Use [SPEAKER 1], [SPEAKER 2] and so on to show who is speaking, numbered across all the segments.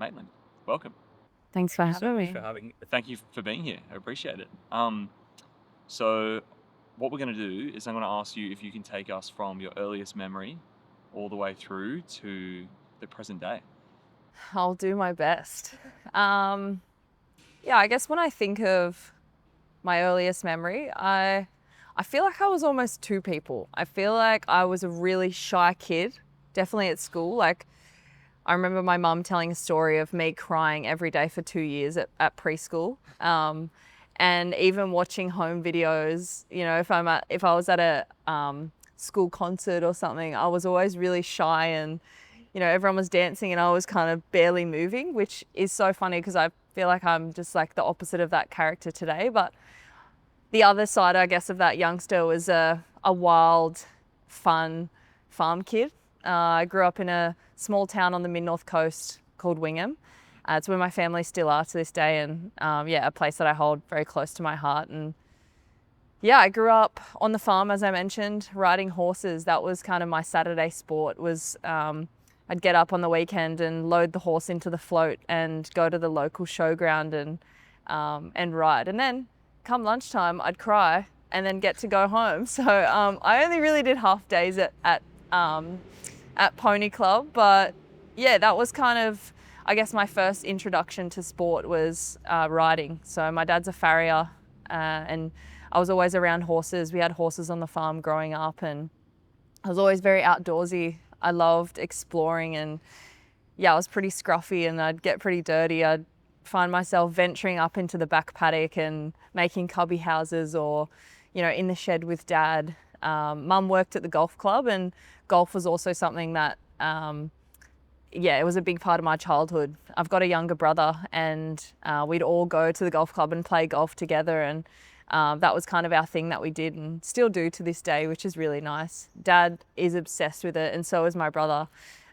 [SPEAKER 1] Maitlan, welcome.
[SPEAKER 2] Thanks for
[SPEAKER 1] Thank you so
[SPEAKER 2] having
[SPEAKER 1] much
[SPEAKER 2] me.
[SPEAKER 1] for thank you for being here. I appreciate it. So what we're going to do is I'm going to ask you if you can take us from your earliest memory all the way through to the present day.
[SPEAKER 2] I'll do my best. Um, yeah, I guess when I think of my earliest memory, I feel like I was almost two people. I feel like I was a really shy kid, definitely at school. Like I remember my mum telling a story of me crying every day for 2 years at preschool. And even watching home videos, if I was at a school concert or something, I was always really shy and everyone was dancing and I was kind of barely moving, which is so funny because I feel like I'm just like the opposite of that character today. But the other side, I guess, of that youngster was a wild, fun farm kid. I grew up in a small town on the mid-north coast called Wingham. It's where my family still are to this day, and a place that I hold very close to my heart. And yeah, I grew up on the farm, as I mentioned, riding horses. That was kind of my Saturday sport. I'd get up on the weekend and load the horse into the float and go to the local showground and ride. And then come lunchtime, I'd cry and then get to go home. So I only really did half days at Pony Club, but yeah, that was kind of, I guess, my first introduction to sport was riding. So my dad's a farrier, and I was always around horses. We had horses on the farm growing up, and I was always very outdoorsy. I loved exploring, and yeah, I was pretty scruffy and I'd get pretty dirty. I'd find myself venturing up into the back paddock and making cubby houses or, in the shed with dad. Mum worked at the golf club, and golf was also something that, it was a big part of my childhood. I've got a younger brother, and we'd all go to the golf club and play golf together, and that was kind of our thing that we did and still do to this day, which is really nice. Dad is obsessed with it, and so is my brother.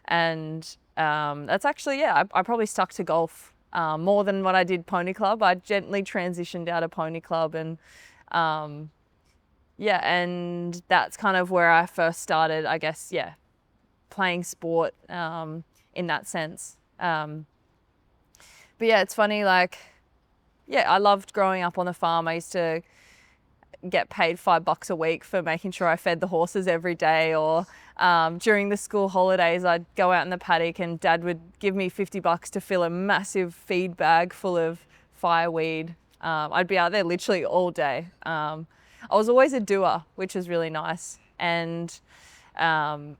[SPEAKER 2] And that's actually, I probably stuck to golf more than what I did Pony Club. I gently transitioned out of Pony Club, and and that's kind of where I first started, I guess, playing sport in that sense. But yeah, it's funny, like, I loved growing up on the farm. I used to get paid $5 a week for making sure I fed the horses every day, or during the school holidays, I'd go out in the paddock and Dad would give me $50 to fill a massive feed bag full of fireweed. I'd be out there literally all day. I was always a doer, which was really nice. And I'd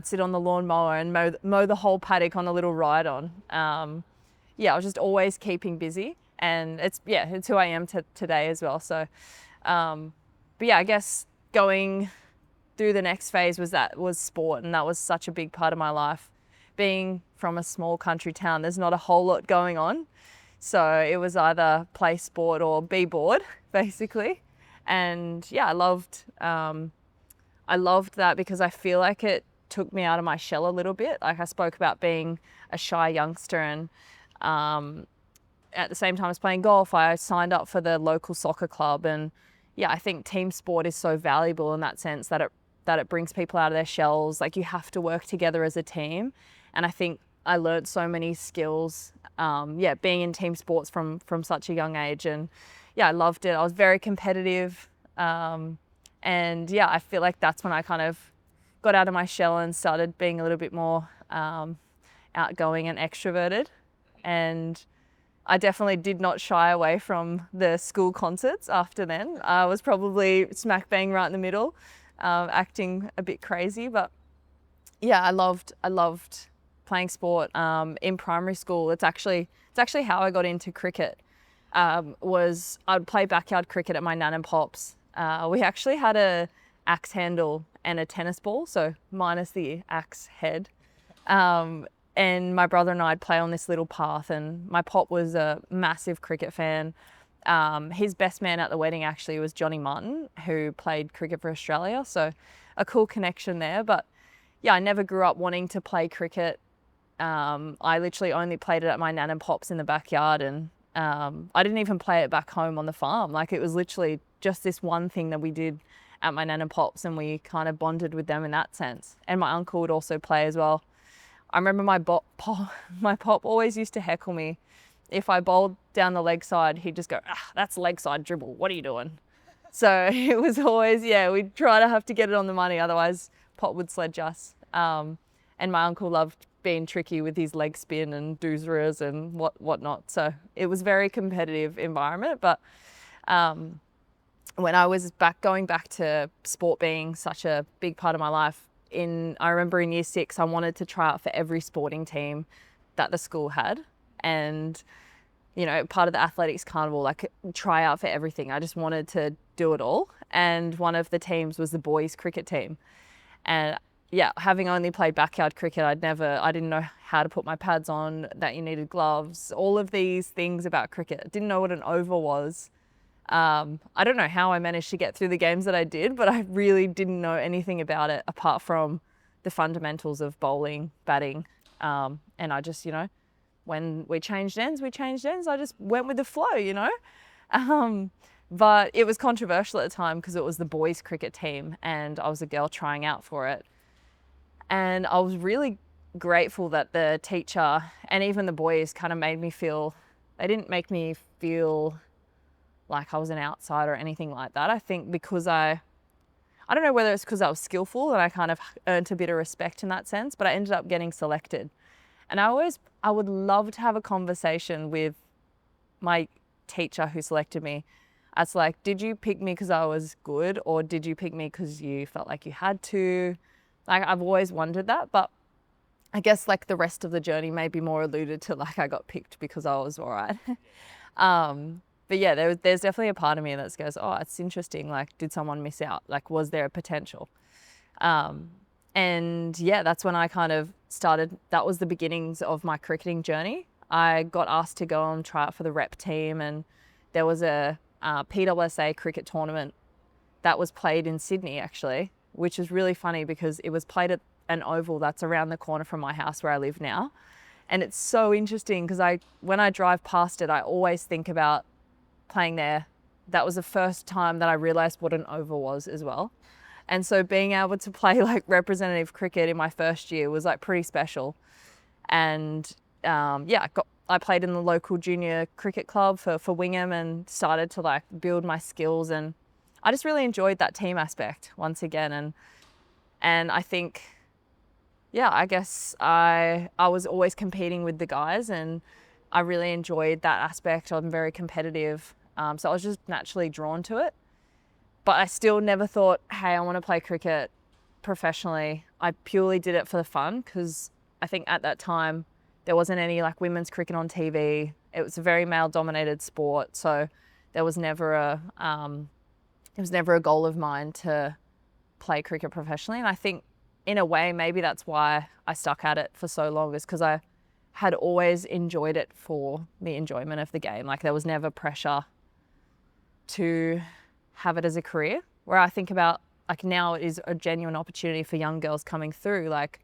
[SPEAKER 2] sit on the lawnmower and mow the whole paddock on a little ride on. I was just always keeping busy, and it's who I am today as well. So, I guess going through the next phase was sport, and that was such a big part of my life. Being from a small country town, there's not a whole lot going on, so it was either play sport or be bored, basically. And I loved that because I feel like it took me out of my shell a little bit. Like I spoke about being a shy youngster, and at the same time as playing golf, I signed up for the local soccer club. And I think team sport is so valuable in that sense that it brings people out of their shells. Like you have to work together as a team. And I think I learned so many skills, being in team sports from such a young age. And I loved it. I was very competitive. I feel like that's when I kind of got out of my shell and started being a little bit more outgoing and extroverted. And I definitely did not shy away from the school concerts after then. I was probably smack bang right in the middle, acting a bit crazy. But I loved playing sport. In primary school, it's actually how I got into cricket. Was I'd play backyard cricket at my nan and pop's. We actually had a axe handle and a tennis ball, so minus the axe head. And my brother and I'd play on this little path, and my pop was a massive cricket fan. His best man at the wedding actually was Johnny Martin, who played cricket for Australia, so a cool connection there. But I never grew up wanting to play cricket. I literally only played it at my nan and pop's in the backyard, and I didn't even play it back home on the farm. Like it was literally just this one thing that we did at my nan and pop's, and we kind of bonded with them in that sense. And my uncle would also play as well. I remember my pop always used to heckle me. If I bowled down the leg side, he'd just go, that's leg side dribble. What are you doing? So it was always, we'd try to have to get it on the money. Otherwise, Pop would sledge us. And my uncle loved being tricky with his leg spin and doozeras and whatnot. So it was a very competitive environment. But when I was going back to sport being such a big part of my life, I remember in year 6, I wanted to try out for every sporting team that the school had. And, part of the athletics carnival, like try out for everything. I just wanted to do it all. And one of the teams was the boys cricket team. And having only played backyard cricket, I didn't know how to put my pads on, that you needed gloves, all of these things about cricket. Didn't know what an over was. I don't know how I managed to get through the games that I did, but I really didn't know anything about it apart from the fundamentals of bowling, batting. And I just, when we changed ends. I just went with the flow, But it was controversial at the time because it was the boys cricket team and I was a girl trying out for it. And I was really grateful that the teacher and even the boys kind of they didn't make me feel like I was an outsider or anything like that. I think because I don't know whether it's because I was skillful and I kind of earned a bit of respect in that sense, but I ended up getting selected. And I would love to have a conversation with my teacher who selected me. As like, did you pick me because I was good or did you pick me because you felt like you had to? Like, I've always wondered that, but I guess like the rest of the journey may be more alluded to like I got picked because I was all right. But yeah, there's definitely a part of me that goes, oh, it's interesting. Like, did someone miss out? Like, was there a potential? And yeah, that's when I kind of started. That was the beginnings of my cricketing journey. I got asked to go and try out for the rep team, and there was a PWSA cricket tournament that was played in Sydney, actually, which is really funny because it was played at an oval that's around the corner from my house where I live now. And it's so interesting because when I drive past it, I always think about playing there. That was the first time that I realized what an oval was as well. And so being able to play like representative cricket in my first year was like pretty special. And I played in the local junior cricket club for Wingham and started to like build my skills. And I just really enjoyed that team aspect once again. And I think, I guess I was always competing with the guys and I really enjoyed that aspect. I'm very competitive. So I was just naturally drawn to it. But I still never thought, hey, I want to play cricket professionally. I purely did it for the fun because I think at that time there wasn't any like women's cricket on TV. It was a very male-dominated sport, so there was never a goal of mine to play cricket professionally. And I think in a way maybe that's why I stuck at it for so long, is because I had always enjoyed it for the enjoyment of the game. Like there was never pressure to have it as a career, where I think about like now it is a genuine opportunity for young girls coming through, like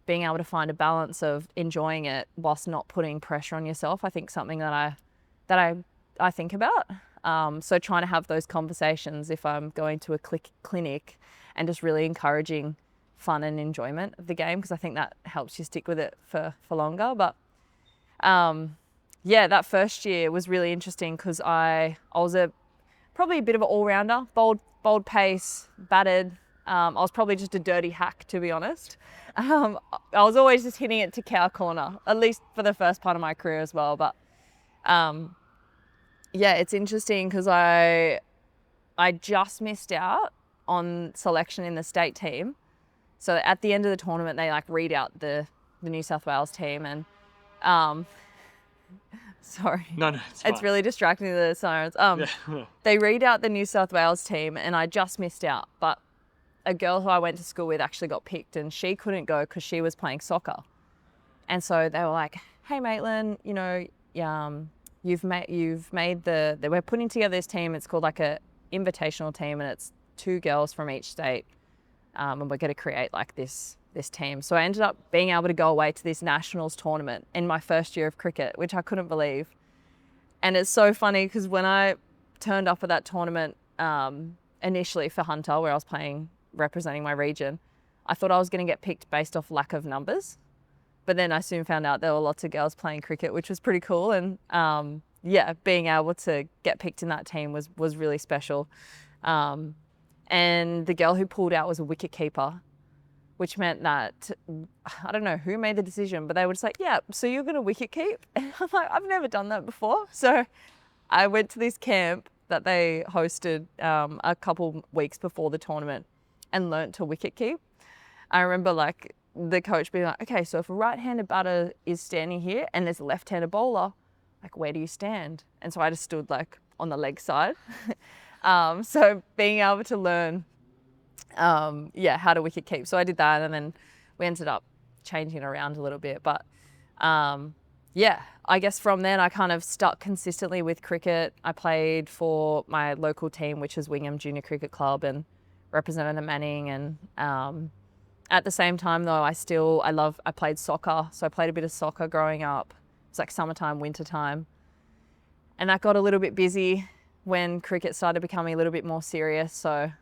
[SPEAKER 2] being able to find a balance of enjoying it whilst not putting pressure on yourself. I think something that I think about. So trying to have those conversations if I'm going to a clinic and just really encouraging fun and enjoyment of the game, because I think that helps you stick with it for longer. But that first year was really interesting because I was probably a bit of an all-rounder, bowled pace, batted. I was probably just a dirty hack, to be honest. I was always just hitting it to cow corner, at least for the first part of my career as well. But it's interesting because I just missed out on selection in the state team. So at the end of the tournament, they like read out the New South Wales team and sorry.
[SPEAKER 1] No,
[SPEAKER 2] it's really distracting, the sirens. They read out the New South Wales team and I just missed out. But a girl who I went to school with actually got picked and she couldn't go because she was playing soccer. And so they were like, hey, Maitlan, we're putting together this team. It's called like a invitational team and it's 2 girls from each state. And we're going to create like this team. So I ended up being able to go away to this nationals tournament in my first year of cricket, which I couldn't believe. And it's so funny because when I turned up at that tournament initially for Hunter, where I was representing my region, I thought I was going to get picked based off lack of numbers. But then I soon found out there were lots of girls playing cricket, which was pretty cool. And yeah, being able to get picked in that team was really special. Um, and the girl who pulled out was a wicket keeper, which meant that, I don't know who made the decision, but they were just like, yeah, so you're going to wicket keep? And I'm like, I've never done that before. So I went to this camp that they hosted a couple weeks before the tournament and learnt to wicket keep. I remember like the coach being like, okay, so if a right-handed batter is standing here and there's a left-handed bowler, like where do you stand? And so I just stood like on the leg side. So being able to learn, yeah, how to wicket keep. So I did that, and then we ended up changing it around a little bit. But yeah, I guess from then I kind of stuck consistently with cricket. I played for my local team, which is Wingham Junior Cricket Club, and represented the Manning. And at the same time though, I played soccer. So I played a bit of soccer growing up. It's like summertime, wintertime. And that got a little bit busy when cricket started becoming a little bit more serious. So,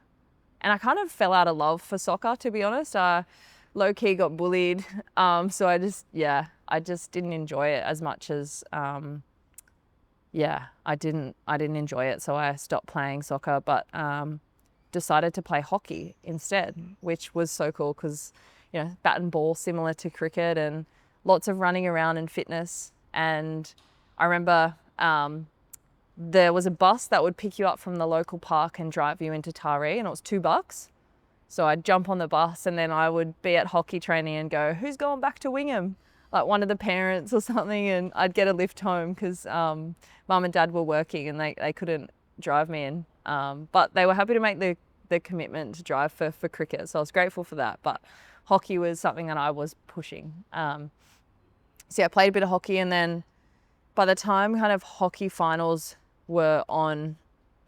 [SPEAKER 2] and I kind of fell out of love for soccer, to be honest. I low-key got bullied. So I just didn't enjoy it as much as, I didn't enjoy it. So I stopped playing soccer, but decided to play hockey instead, which was so cool because, you know, bat and ball, similar to cricket, and lots of running around and fitness. And I remember there was a bus that would pick you up from the local park and drive you into Taree, and it was $2. So I'd jump on the bus and then I would be at hockey training and go, who's going back to Wingham? Like one of the parents or something, and I'd get a lift home because mum and dad were working and they couldn't drive me in. But they were happy to make the commitment to drive for cricket. So I was grateful for that. But hockey was something that I was pushing. So yeah, I played a bit of hockey, and then by the time kind of hockey finals were on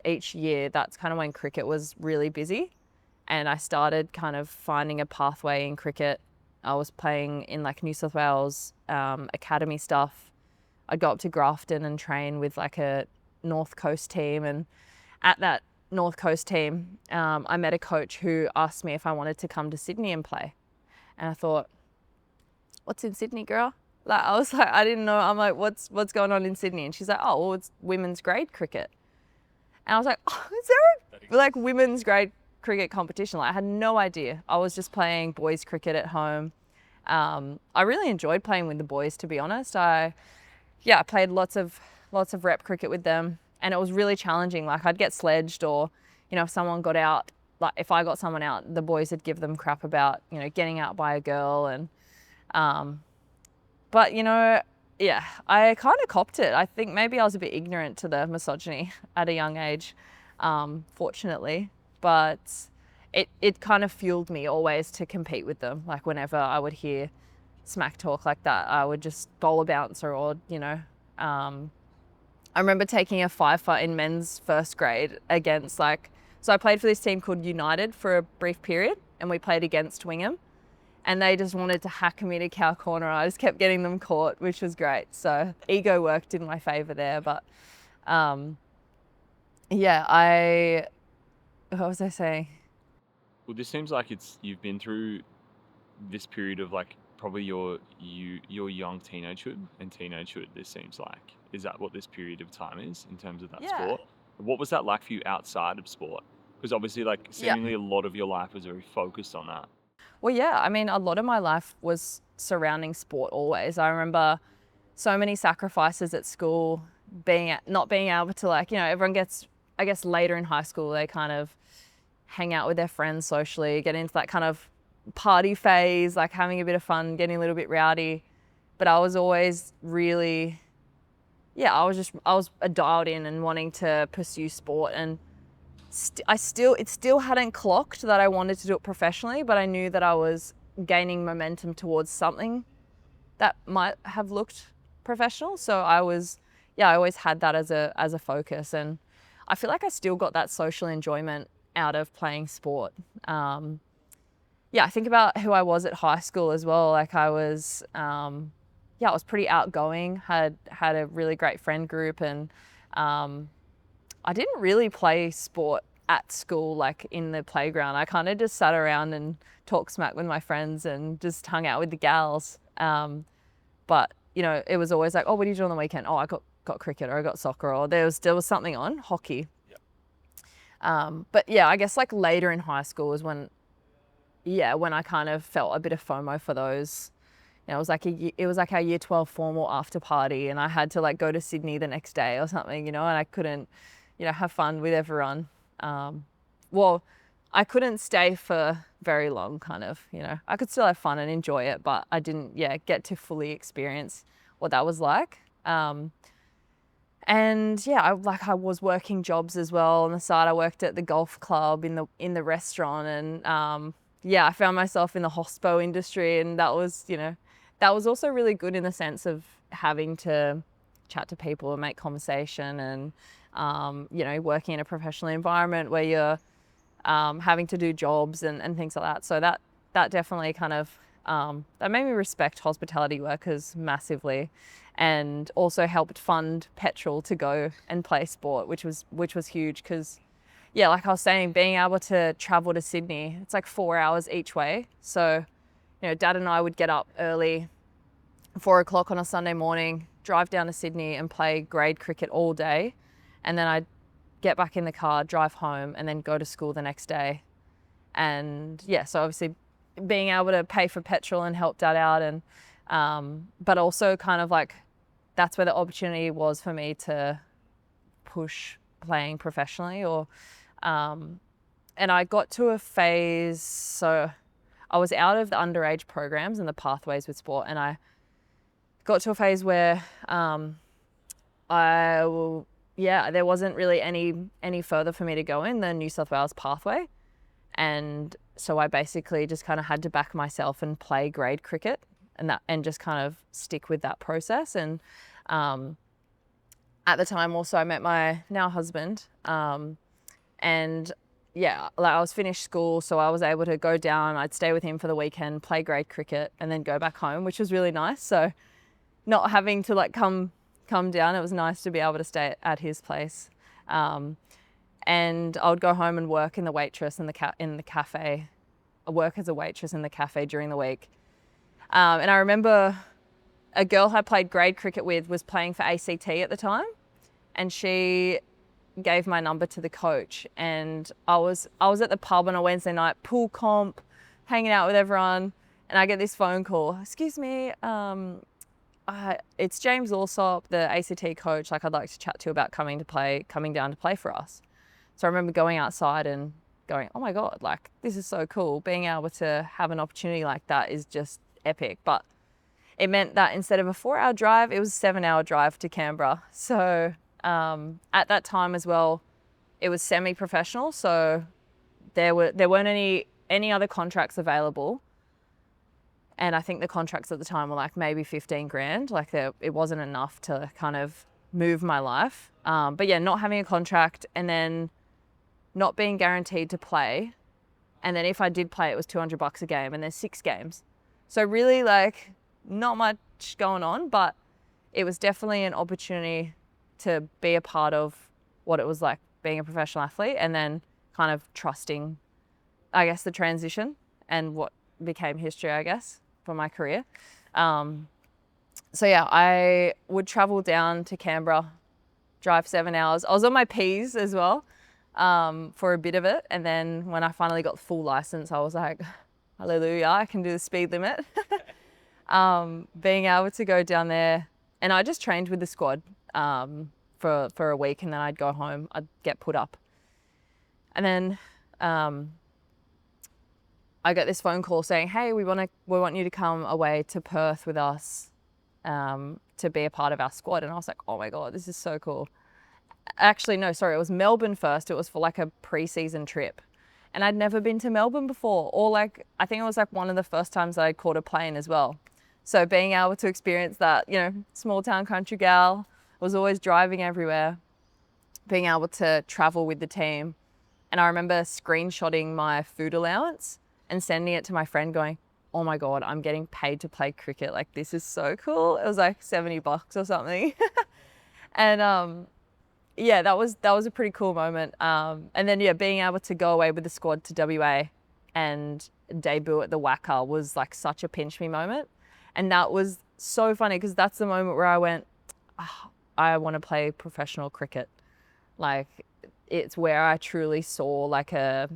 [SPEAKER 2] each year, that's kind of when cricket was really busy. And I started kind of finding a pathway in cricket. I was playing in like New South Wales academy stuff. I'd go up to Grafton and train with like a North Coast team. And at that North Coast team, I met a coach who asked me if I wanted to come to Sydney and play. And I thought, what's in Sydney, girl? Like, I was like, I didn't know. I'm like, what's going on in Sydney? And she's like, oh, well, it's women's grade cricket. And I was like, oh, is there a like women's grade cricket competition? Like, I had no idea. I was just playing boys cricket at home. I really enjoyed playing with the boys, to be honest. I played lots of rep cricket with them, and it was really challenging. Like, I'd get sledged, or, you know, if someone got out, like if I got someone out, the boys would give them crap about, you know, getting out by a girl. And but, you know, yeah, I kind of copped it. I think maybe I was a bit ignorant to the misogyny at a young age, fortunately. But it kind of fueled me always to compete with them. Like whenever I would hear smack talk like that, I would just bowl a bouncer, or, you know. I remember taking a fifer in men's first grade against so I played for this team called United for a brief period, and we played against Wingham. And they just wanted to hack me to cow corner. I just kept getting them caught, which was great. So ego worked in my favour there. But yeah, what was I saying?
[SPEAKER 1] Well, this seems like you've been through this period of like probably your young teenagehood and teenagehood. This seems like, is that what this period of time is in terms of that sport? What was that like for you outside of sport? Because obviously, like seemingly a lot of your life was very focused on that.
[SPEAKER 2] Well, yeah, I mean, a lot of my life was surrounding sport always. I remember so many sacrifices at school, not being able to, like, you know, everyone gets, I guess later in high school, they kind of hang out with their friends socially, get into that kind of party phase, like having a bit of fun, getting a little bit rowdy. But I was always really, I was dialed in and wanting to pursue sport. And it still hadn't clocked that I wanted to do it professionally, but I knew that I was gaining momentum towards something that might have looked professional. So I always had that as a focus, and I feel like I still got that social enjoyment out of playing sport. I think about who I was at high school as well. Like I was, I was pretty outgoing, had a really great friend group, and I didn't really play sport at school, like in the playground. I kind of just sat around and talked smack with my friends and just hung out with the gals. But, you know, it was always like, oh, what do you do on the weekend? Oh, I got cricket, or I got soccer, or there was something on, hockey. But yeah, I guess like later in high school was when I kind of felt a bit of FOMO for those. You know, it was like our year 12 formal after party, and I had to like go to Sydney the next day or something, you know, and I couldn't, you know, have fun with everyone. Well, I couldn't stay for very long, kind of, you know. I could still have fun and enjoy it, but I didn't, get to fully experience what that was like. And yeah, I was working jobs as well on the side. I worked at the golf club, in the restaurant, and I found myself in the hospo industry, and that was, you know, that was also really good in the sense of having to chat to people and make conversation, and you know, working in a professional environment where you're having to do jobs and things like that. So that definitely kind of that made me respect hospitality workers massively, and also helped fund petrol to go and play sport, which was huge, because yeah, like I was saying, being able to travel to Sydney, it's like 4 hours each way. So, you know, Dad and I would get up early, 4 o'clock on a Sunday morning, drive down to Sydney and play grade cricket all day. And then I'd get back in the car, drive home, and then go to school the next day. And yeah, so obviously being able to pay for petrol and help Dad out, and but also kind of like that's where the opportunity was for me to push playing professionally, or and I got to a phase, so I was out of the underage programs and the pathways with sport, and I got to a phase where there wasn't really any further for me to go in the New South Wales pathway. And so I basically just kind of had to back myself and play grade cricket, and just kind of stick with that process. And at the time also I met my now husband, and yeah, like I was finished school, so I was able to go down, I'd stay with him for the weekend, play grade cricket, and then go back home, which was really nice. So not having to like come down, it was nice to be able to stay at his place. And I would go home and work in the waitress in the cafe. I work as a waitress in the cafe during the week. And I remember a girl I played grade cricket with was playing for ACT at the time, and she gave my number to the coach. And I was at the pub on a Wednesday night, pool comp, hanging out with everyone, and I get this phone call. Excuse me, it's James Alsop, the ACT coach. Like, I'd like to chat to you about coming down to play for us. So I remember going outside and going, oh my God, like this is so cool. Being able to have an opportunity like that is just epic. But it meant that instead of a 4-hour drive, it was a 7-hour drive to Canberra. So at that time as well, it was semi-professional. So there weren't any other contracts available. And I think the contracts at the time were like maybe 15 grand. Like it wasn't enough to kind of move my life. But yeah, not having a contract, and then not being guaranteed to play. And then if I did play, it was $200 a game, and there's 6 games. So really, like, not much going on, but it was definitely an opportunity to be a part of what it was like being a professional athlete, and then kind of trusting, I guess, the transition and what became history, I guess, for my career. So yeah, I would travel down to Canberra, drive 7 hours. I was on my P's as well for a bit of it. And then when I finally got the full license, I was like, hallelujah, I can do the speed limit. Being able to go down there, and I just trained with the squad for a week, and then I'd go home, I'd get put up. And then I got this phone call saying, hey, we want you to come away to Perth with us to be a part of our squad. And I was like, oh my God, this is so cool. Actually, no, sorry, it was Melbourne first. It was for like a pre-season trip. And I'd never been to Melbourne before, or like, I think it was like one of the first times that I caught a plane as well. So being able to experience that, you know, small town country gal, was always driving everywhere, being able to travel with the team. And I remember screenshotting my food allowance and sending it to my friend going, oh my God, I'm getting paid to play cricket. Like, this is so cool. It was like $70 or something. And yeah, that was a pretty cool moment. And then yeah, being able to go away with the squad to WA and debut at the WACA was like such a pinch me moment. And that was so funny because that's the moment where I went, "Ah, I want to play professional cricket." Like, it's where I truly saw like a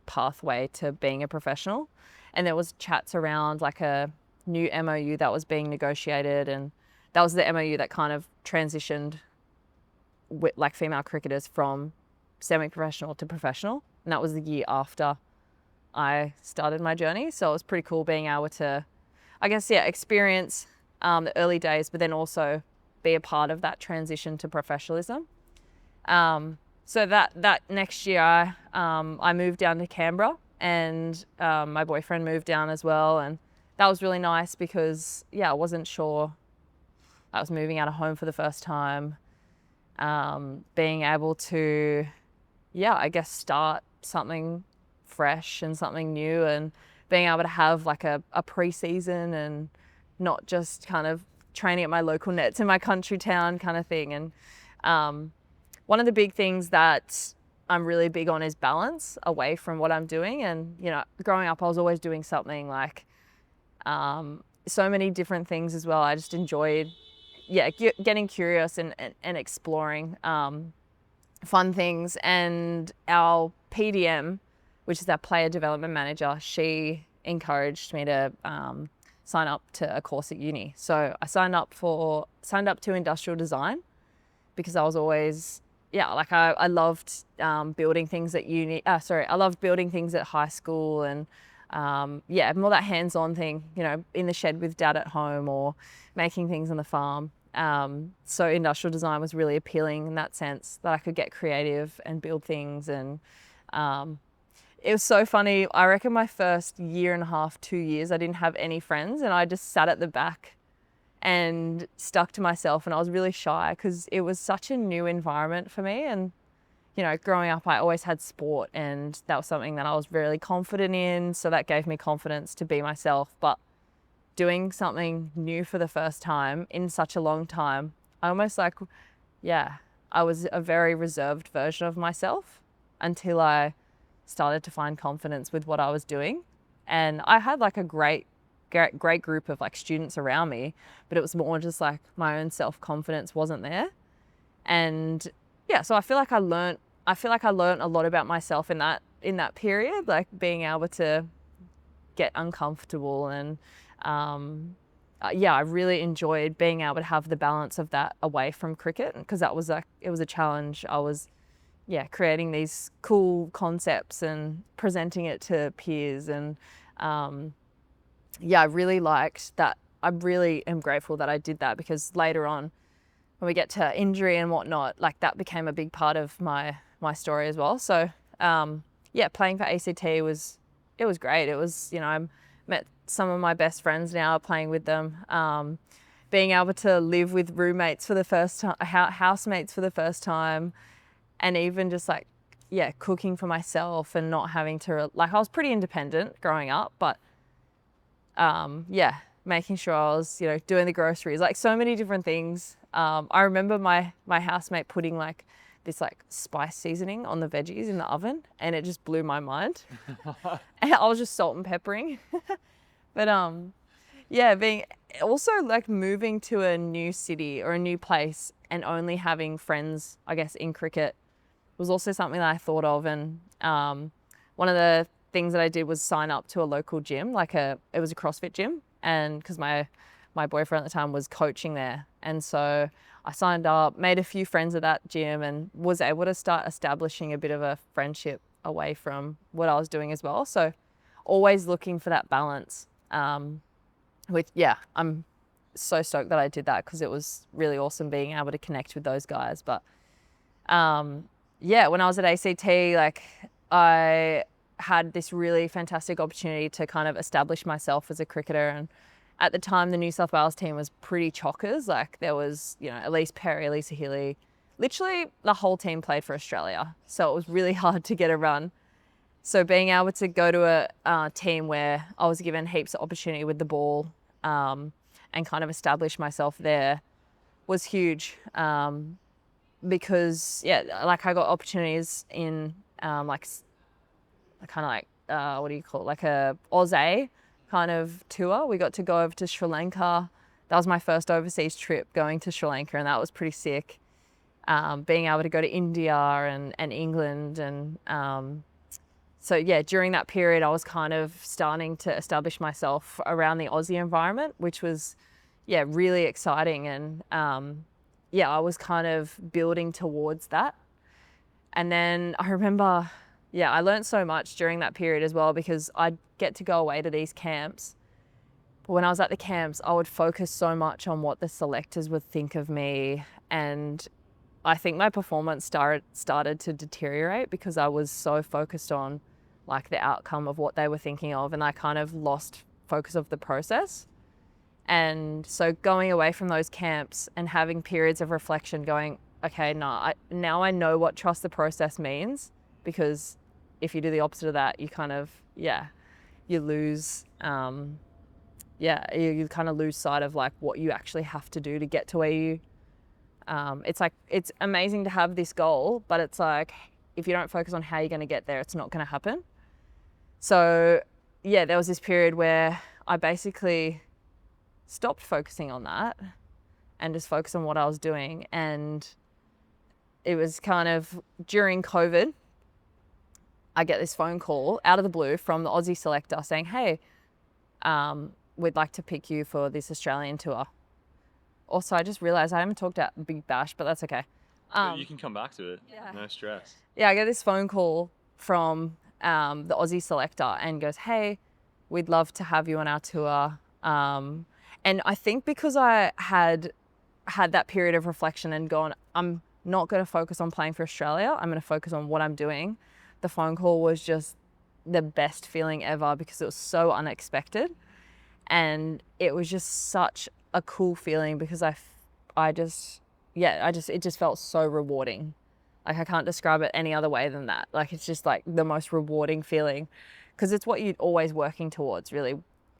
[SPEAKER 2] pathway to being a professional. And there was chats around like a new MOU that was being negotiated, and that was the MOU that kind of transitioned with like female cricketers from semi-professional to professional. And that was the year after I started my journey. So it was pretty cool being able to, I guess, yeah, experience the early days, but then also be a part of that transition to professionalism. So that next year, I moved down to Canberra, and my boyfriend moved down as well, and that was really nice because, yeah, I wasn't sure. I was moving out of home for the first time, being able to, yeah, I guess start something fresh and something new, and being able to have like a pre-season and not just kind of training at my local nets in my country town kind of thing. And one of the big things that I'm really big on is balance away from what I'm doing. And, you know, growing up, I was always doing something like so many different things as well. I just enjoyed, yeah, getting curious and exploring fun things. And our PDM, which is our player development manager, she encouraged me to sign up to a course at uni. So I signed up to industrial design because I was always, yeah, like I loved building things at uni. I loved building things at high school, and yeah, more that hands-on thing, you know, in the shed with dad at home or making things on the farm. So industrial design was really appealing in that sense, that I could get creative and build things. And it was so funny. I reckon my first year and a half, 2 years, I didn't have any friends, and I just sat at the back and stuck to myself, and I was really shy because it was such a new environment for me. And, you know, growing up, I always had sport, and that was something that I was really confident in. So that gave me confidence to be myself. But doing something new for the first time in such a long time, I almost like, yeah, I was a very reserved version of myself until I started to find confidence with what I was doing. And I had like a great group of like students around me, but it was more just like my own self-confidence wasn't there. And yeah, so I feel like I learned a lot about myself in that period, like being able to get uncomfortable. And yeah, I really enjoyed being able to have the balance of that away from cricket, because that was it was a challenge. I was, yeah, creating these cool concepts and presenting it to peers. And yeah, I really liked that. I really am grateful that I did that, because later on, when we get to injury and whatnot, like that became a big part of my story as well. So yeah, playing for ACT was great. It was, you know, I met some of my best friends now playing with them. Being able to live with roommates for the first time, housemates for the first time, and even just like, yeah, cooking for myself and not having to, like, I was pretty independent growing up, but yeah, making sure I was, you know, doing the groceries, like so many different things. I remember my housemate putting like this like spice seasoning on the veggies in the oven, and it just blew my mind. And I was just salt and peppering. But yeah, being also like moving to a new city or a new place and only having friends, I guess, in cricket was also something that I thought of. And one of the things that I did was sign up to a local gym, it was a CrossFit gym, and because my boyfriend at the time was coaching there. And so I signed up, made a few friends at that gym, and was able to start establishing a bit of a friendship away from what I was doing as well. So always looking for that balance. Which, yeah, I'm so stoked that I did that, because it was really awesome being able to connect with those guys. But yeah, when I was at ACT, like I had this really fantastic opportunity to kind of establish myself as a cricketer. And at the time, the New South Wales team was pretty chockers. Like there was, you know, Elise Perry, Lisa Healy, literally the whole team played for Australia. So it was really hard to get a run. So being able to go to a team where I was given heaps of opportunity with the ball and kind of establish myself there was huge. Because yeah, like I got opportunities in like kind of like what do you call it, like a Auss A kind of tour. We got to go over to Sri Lanka. That was my first overseas trip, going to Sri Lanka, and that was pretty sick. Being able to go to India and England. And so, yeah, during that period, I was kind of starting to establish myself around the Aussie environment, which was, yeah, really exciting. And yeah, I was kind of building towards that. And then I remember, yeah, I learned so much during that period as well, because I'd get to go away to these camps. But when I was at the camps, I would focus so much on what the selectors would think of me. And I think my performance started to deteriorate because I was so focused on like the outcome of what they were thinking of, and I kind of lost focus of the process. And so going away from those camps and having periods of reflection, going, okay, now I know what trust the process means, because if you do the opposite of that, you kind of, you lose, you kind of lose sight of like what you actually have to do to get to where you, it's like, it's amazing to have this goal, but it's like, if you don't focus on how you're going to get there, it's not going to happen. So yeah, there was this period where I basically stopped focusing on that and just focused on what I was doing. And it was kind of during COVID, I get this phone call out of the blue from the Aussie selector saying, hey, we'd like to pick you for this Australian tour. Also, I just realized I haven't talked about Big Bash, but that's okay.
[SPEAKER 1] You can come back to it. Yeah. No stress.
[SPEAKER 2] Yeah, I get this phone call from the Aussie selector and goes, hey, we'd love to have you on our tour. And I think because I had that period of reflection and gone, I'm not going to focus on playing for Australia, I'm going to focus on what I'm doing. The phone call was just the best feeling ever, because it was so unexpected. And it was just such a cool feeling, because it just felt so rewarding. Like, I can't describe it any other way than that. Like, it's just like the most rewarding feeling, because it's what you're always working towards, really.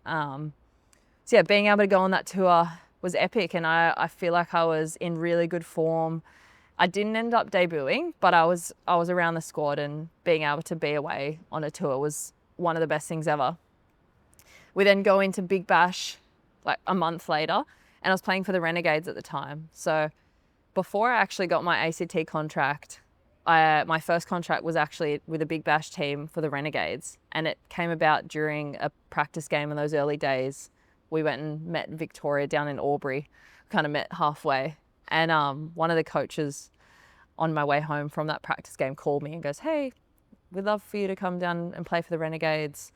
[SPEAKER 2] So yeah, being able to go on that tour was epic, and I feel like I was in really good form. I didn't end up debuting, but I was around the squad, and being able to be away on a tour was one of the best things ever. We then go into Big Bash like a month later, and I was playing for the Renegades at the time. So before I actually got my ACT contract, my first contract was actually with a Big Bash team for the Renegades, and it came about during a practice game in those early days. We went and met Victoria down in Albury, kind of met halfway. And one of the coaches on my way home from that practice game called me and goes, hey, we'd love for you to come down and play for the Renegades.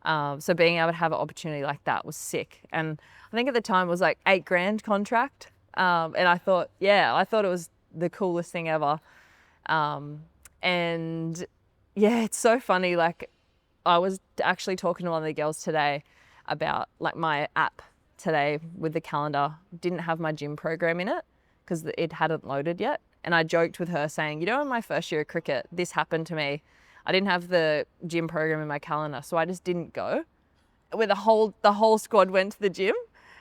[SPEAKER 2] So being able to have an opportunity like that was sick. And I think at the time it was like $8,000 contract. And I thought it was the coolest thing ever. And yeah, it's so funny. Like, I was actually talking to one of the girls today about like my app today with the calendar didn't have my gym program in it because it hadn't loaded yet. And I joked with her saying, in my first year of cricket, this happened to me. I didn't have the gym program in my calendar, so I just didn't go. Where the whole squad went to the gym,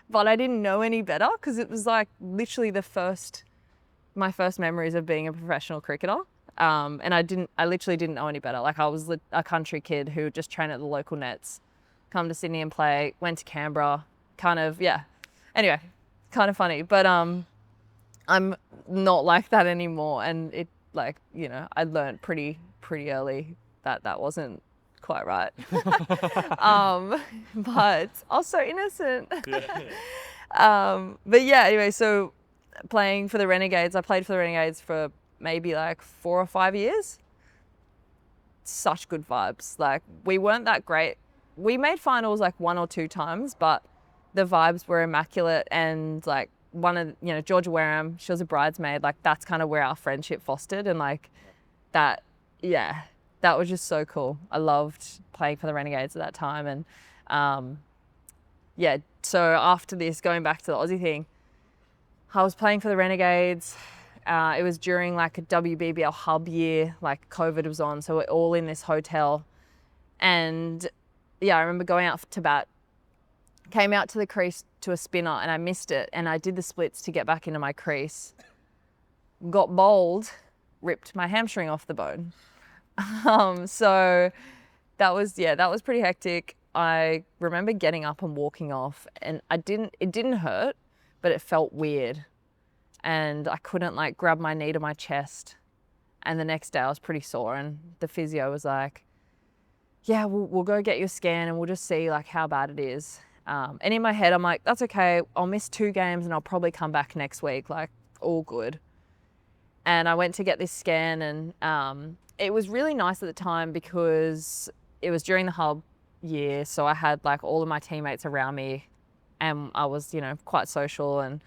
[SPEAKER 2] but I didn't know any better, because it was like literally my first memories of being a professional cricketer. And I literally didn't know any better. Like, I was a country kid who just trained at the local nets, come to Sydney and play, went to Canberra, Anyway, kind of funny, but I'm not like that anymore. And it, like, I learned pretty early that wasn't quite right. But also innocent. But yeah, anyway, so playing for the Renegades, I played for the Renegades for maybe like 4 or 5 years. Such good vibes. Like, we weren't that great. We made finals like 1 or 2 times, but the vibes were immaculate. And like, one of, Georgia Wareham, she was a bridesmaid. Like, that's kind of where our friendship fostered. And like that, yeah, that was just so cool. I loved playing for the Renegades at that time. And yeah, so after this, going back to the Aussie thing, I was playing for the Renegades. It was during like a WBBL hub year, like COVID was on, so we're all in this hotel. And yeah, I remember going out to bat, came out to the crease to a spinner, and I missed it. And I did the splits to get back into my crease, got bowled, ripped my hamstring off the bone. So that was pretty hectic. I remember getting up and walking off, and it didn't hurt, but it felt weird. And I couldn't like grab my knee to my chest. And the next day I was pretty sore, and the physio was like, yeah, we'll go get your scan and we'll just see like how bad it is. And in my head, I'm like, that's okay. I'll miss 2 games and I'll probably come back next week. Like, all good. And I went to get this scan, and it was really nice at the time because it was during the hub year. So I had like all of my teammates around me, and I was, quite social. And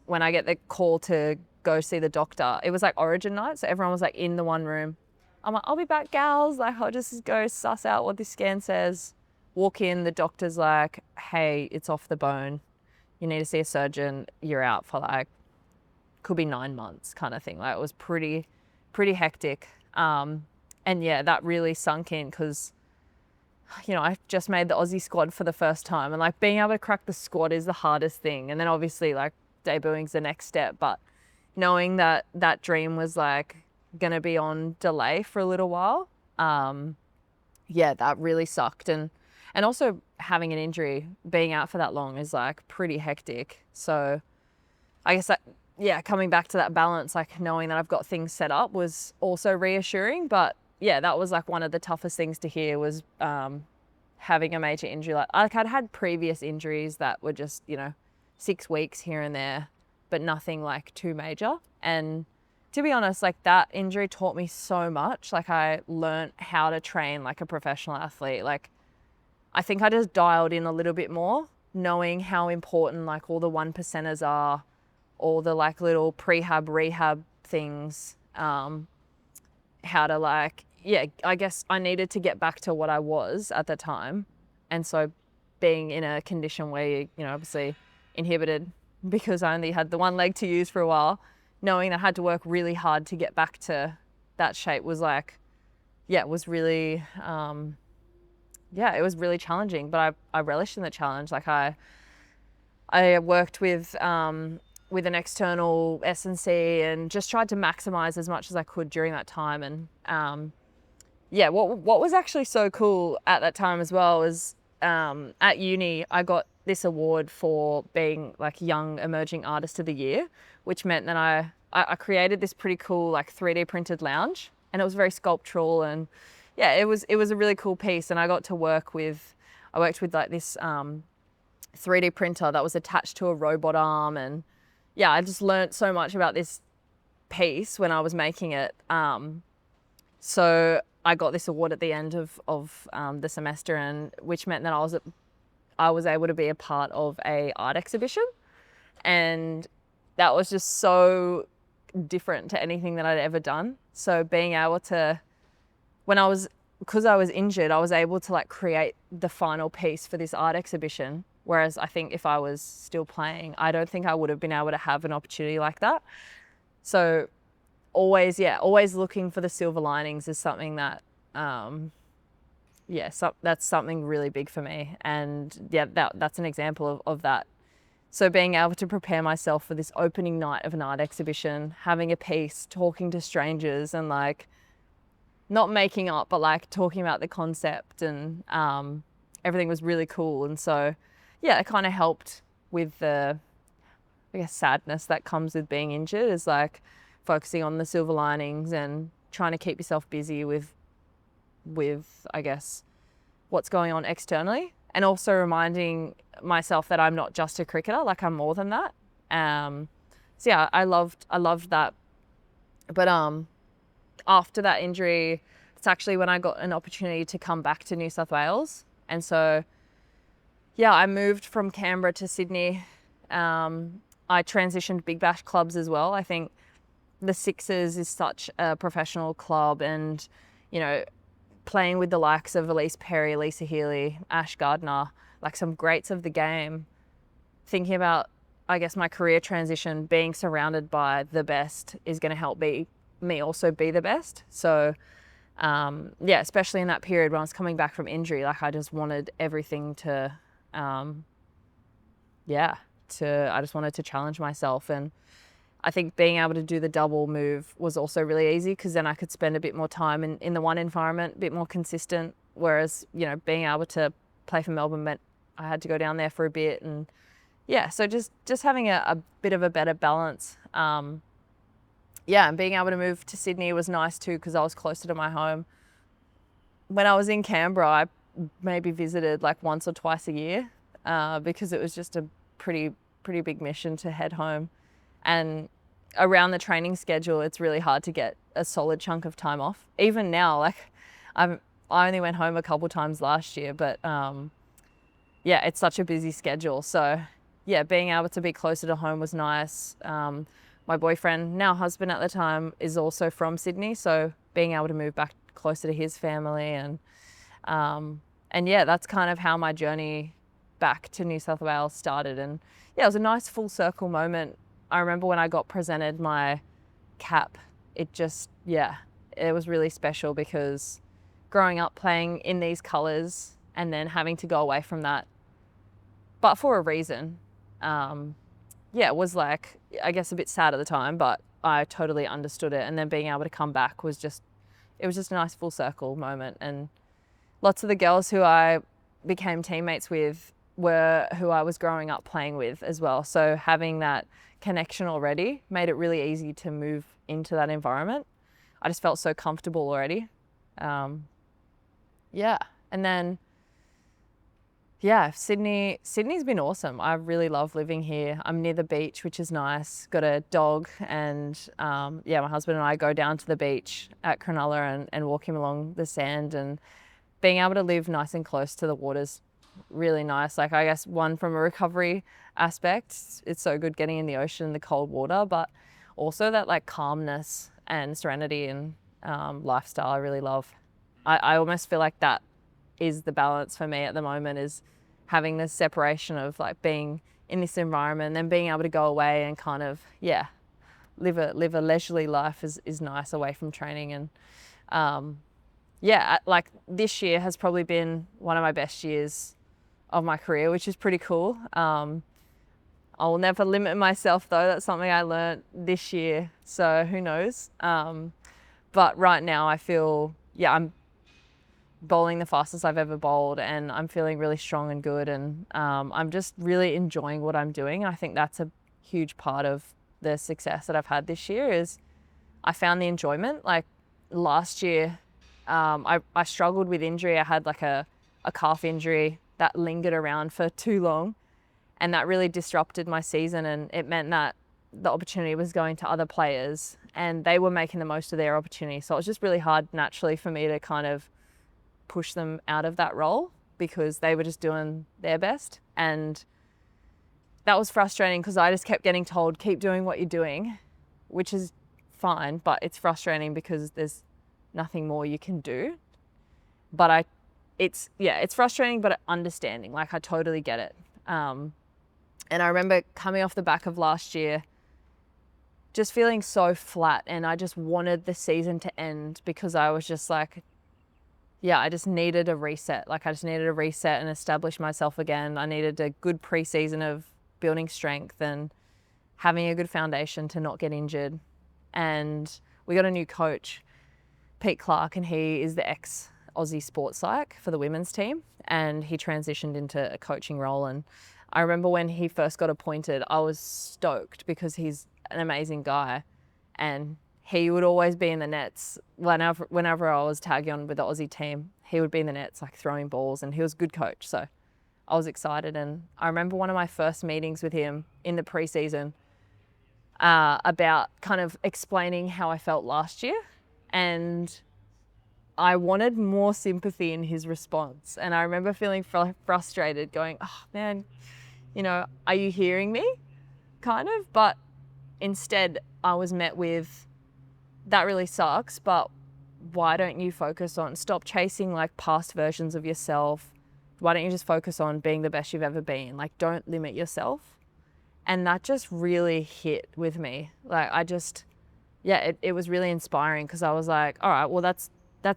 [SPEAKER 2] when I get the call to go see the doctor, it was like Origin night. So everyone was like in the one room. I'm like, I'll be back, gals. Like, I'll just go suss out what this scan says. Walk in, the doctor's like, hey, it's off the bone. You need to see a surgeon. You're out for like, could be 9 months kind of thing. Like, it was pretty hectic. And yeah, that really sunk in because, I just made the Aussie squad for the first time, and like being able to crack the squad is the hardest thing. And then obviously like debuting's the next step, but knowing that that dream was like going to be on delay for a little while, yeah, that really sucked. And also having an injury, being out for that long is like pretty hectic. So I guess that, yeah, coming back to that balance, like knowing that I've got things set up was also reassuring. But yeah, that was like one of the toughest things to hear was having a major injury. Like I'd had previous injuries that were just, 6 weeks here and there, but nothing like too major. And to be honest, like that injury taught me so much. Like I learned how to train like a professional athlete. Like I think I just dialed in a little bit more, knowing how important like all the 1%ers are, all the like little prehab, rehab things, how to like, yeah, I guess I needed to get back to what I was at the time. And so being in a condition where you obviously inhibited because I only had the one leg to use for a while, knowing that I had to work really hard to get back to that shape was like, yeah, it was really, it was really challenging, but I relished in the challenge. Like I worked with an external S&C and just tried to maximize as much as I could during that time. And what was actually so cool at that time as well was at uni, I got this award for being like Young Emerging Artist of the Year, which meant that I created this pretty cool like 3D printed lounge, and it was very sculptural, and yeah, it was a really cool piece. And I worked with like this 3D printer that was attached to a robot arm, and yeah, I just learned so much about this piece when I was making it. So I got this award at the end of the semester, and which meant that I was able to be a part of a art exhibition, and that was just so different to anything that I'd ever done. So being able to, because I was injured, I was able to like create the final piece for this art exhibition. Whereas I think if I was still playing, I don't think I would have been able to have an opportunity like that. So always looking for the silver linings is something that, that's something really big for me. And yeah, that's an example of that. So being able to prepare myself for this opening night of an art exhibition, having a piece, talking to strangers, and like not making up, but like talking about the concept, and everything was really cool. And so yeah, it kind of helped with the, I guess, sadness that comes with being injured, is like focusing on the silver linings and trying to keep yourself busy with I guess what's going on externally, and also reminding myself that I'm not just a cricketer, like I'm more than that. So yeah, I loved that. But after that injury, it's actually when I got an opportunity to come back to New South Wales. And so yeah, I moved from Canberra to Sydney. I transitioned Big Bash clubs as well. I think the Sixers is such a professional club, and playing with the likes of Elise Perry, Lisa Healy, Ash Gardner, like some greats of the game, thinking about, I guess, my career transition, being surrounded by the best is going to help me also be the best. So especially in that period when I was coming back from injury, like I just wanted everything to, I just wanted to challenge myself. And I think being able to do the double move was also really easy, because then I could spend a bit more time in the one environment, a bit more consistent, Whereas, you know, being able to play for Melbourne meant I had to go down there for a bit. And yeah, so just having a bit of a better balance. Yeah, and being able to move to Sydney was nice too, because I was closer to my home. When I was in Canberra, I maybe visited like once or twice a year, because it was just a pretty big mission to head home. And around the training schedule, it's really hard to get a solid chunk of time off. Even now, like I only went home a couple times last year, but yeah, it's such a busy schedule. So yeah, being able to be closer to home was nice. My boyfriend, now husband at the time, is also from Sydney, so being able to move back closer to his family, and yeah, that's kind of how my journey back to New South Wales started. And yeah, it was a nice full circle moment. I remember when I got presented my cap, it just, yeah, it was really special, because growing up playing in these colours and then having to go away from that, but for a reason, yeah, it was like, I guess, a bit sad at the time, but I totally understood it. And then being able to come back was just, it was just a nice full circle moment. And lots of the girls who I became teammates with were who I was growing up playing with as well. So having that connection already made it really easy to move into that environment. I just felt so comfortable already. Yeah. And then, yeah, Sydney's been awesome. I really love living here. I'm near the beach, which is nice. Got a dog, and yeah, my husband and I go down to the beach at Cronulla and walk him along the sand, and being able to live nice and close to the water's really nice. Like, I guess, one, from a recovery aspect, it's so good getting in the ocean in the cold water, but also that like calmness and serenity and lifestyle I really love. I almost feel like that is the balance for me at the moment, is having this separation of like being in this environment and then being able to go away and kind of, yeah, live a leisurely life is nice away from training. And yeah, like this year has probably been one of my best years of my career, which is pretty cool. I will never limit myself though. That's something I learned this year. So who knows? But right now I feel, yeah, I'm bowling the fastest I've ever bowled, and I'm feeling really strong and good. And I'm just really enjoying what I'm doing. I think that's a huge part of the success that I've had this year, is I found the enjoyment. Like last year, I struggled with injury. I had like a calf injury that lingered around for too long, and that really disrupted my season. And it meant that the opportunity was going to other players and they were making the most of their opportunity. So it was just really hard naturally for me to kind of push them out of that role, because they were just doing their best. And that was frustrating, because I just kept getting told, keep doing what you're doing, which is fine, but it's frustrating because there's nothing more you can do. But it's frustrating, but understanding. Like, I totally get it. And I remember coming off the back of last year, just feeling so flat, and I just wanted the season to end, because I was just like, yeah, I just needed a reset. Like, I just needed a reset and establish myself again. I needed a good pre-season of building strength and having a good foundation to not get injured. And we got a new coach, Pete Clark, and he is the ex-Aussie sports psych for the women's team, and he transitioned into a coaching role. And I remember when he first got appointed, I was stoked, because he's an amazing guy, and he would always be in the nets. Whenever I was tagging on with the Aussie team, he would be in the nets, like throwing balls, and he was a good coach. So I was excited. And I remember one of my first meetings with him in the preseason, about kind of explaining how I felt last year. And I wanted more sympathy in his response. And I remember feeling frustrated, going, oh man, are you hearing me? Kind of. But instead I was met with, that really sucks, but why don't you stop chasing like past versions of yourself? Why don't you just focus on being the best you've ever been? Like, don't limit yourself. And that just really hit with me. Like, it was really inspiring, because I was like, all right, well, that's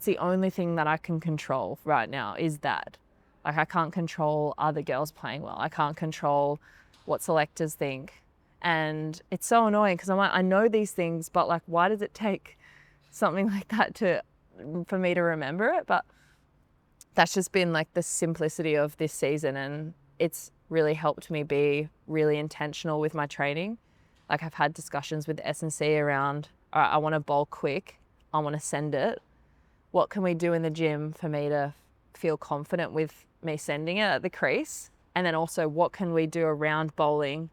[SPEAKER 2] the only thing that I can control right now, is that. Like, I can't control other girls playing well. I can't control what selectors think. And it's so annoying, because I'm like, I know these things, but like, why does it take something like that for me to remember it? But that's just been like the simplicity of this season, and it's really helped me be really intentional with my training. Like I've had discussions with S&C around, all right, I want to bowl quick, I want to send it. What can we do in the gym for me to feel confident with me sending it at the crease? And then also, what can we do around bowling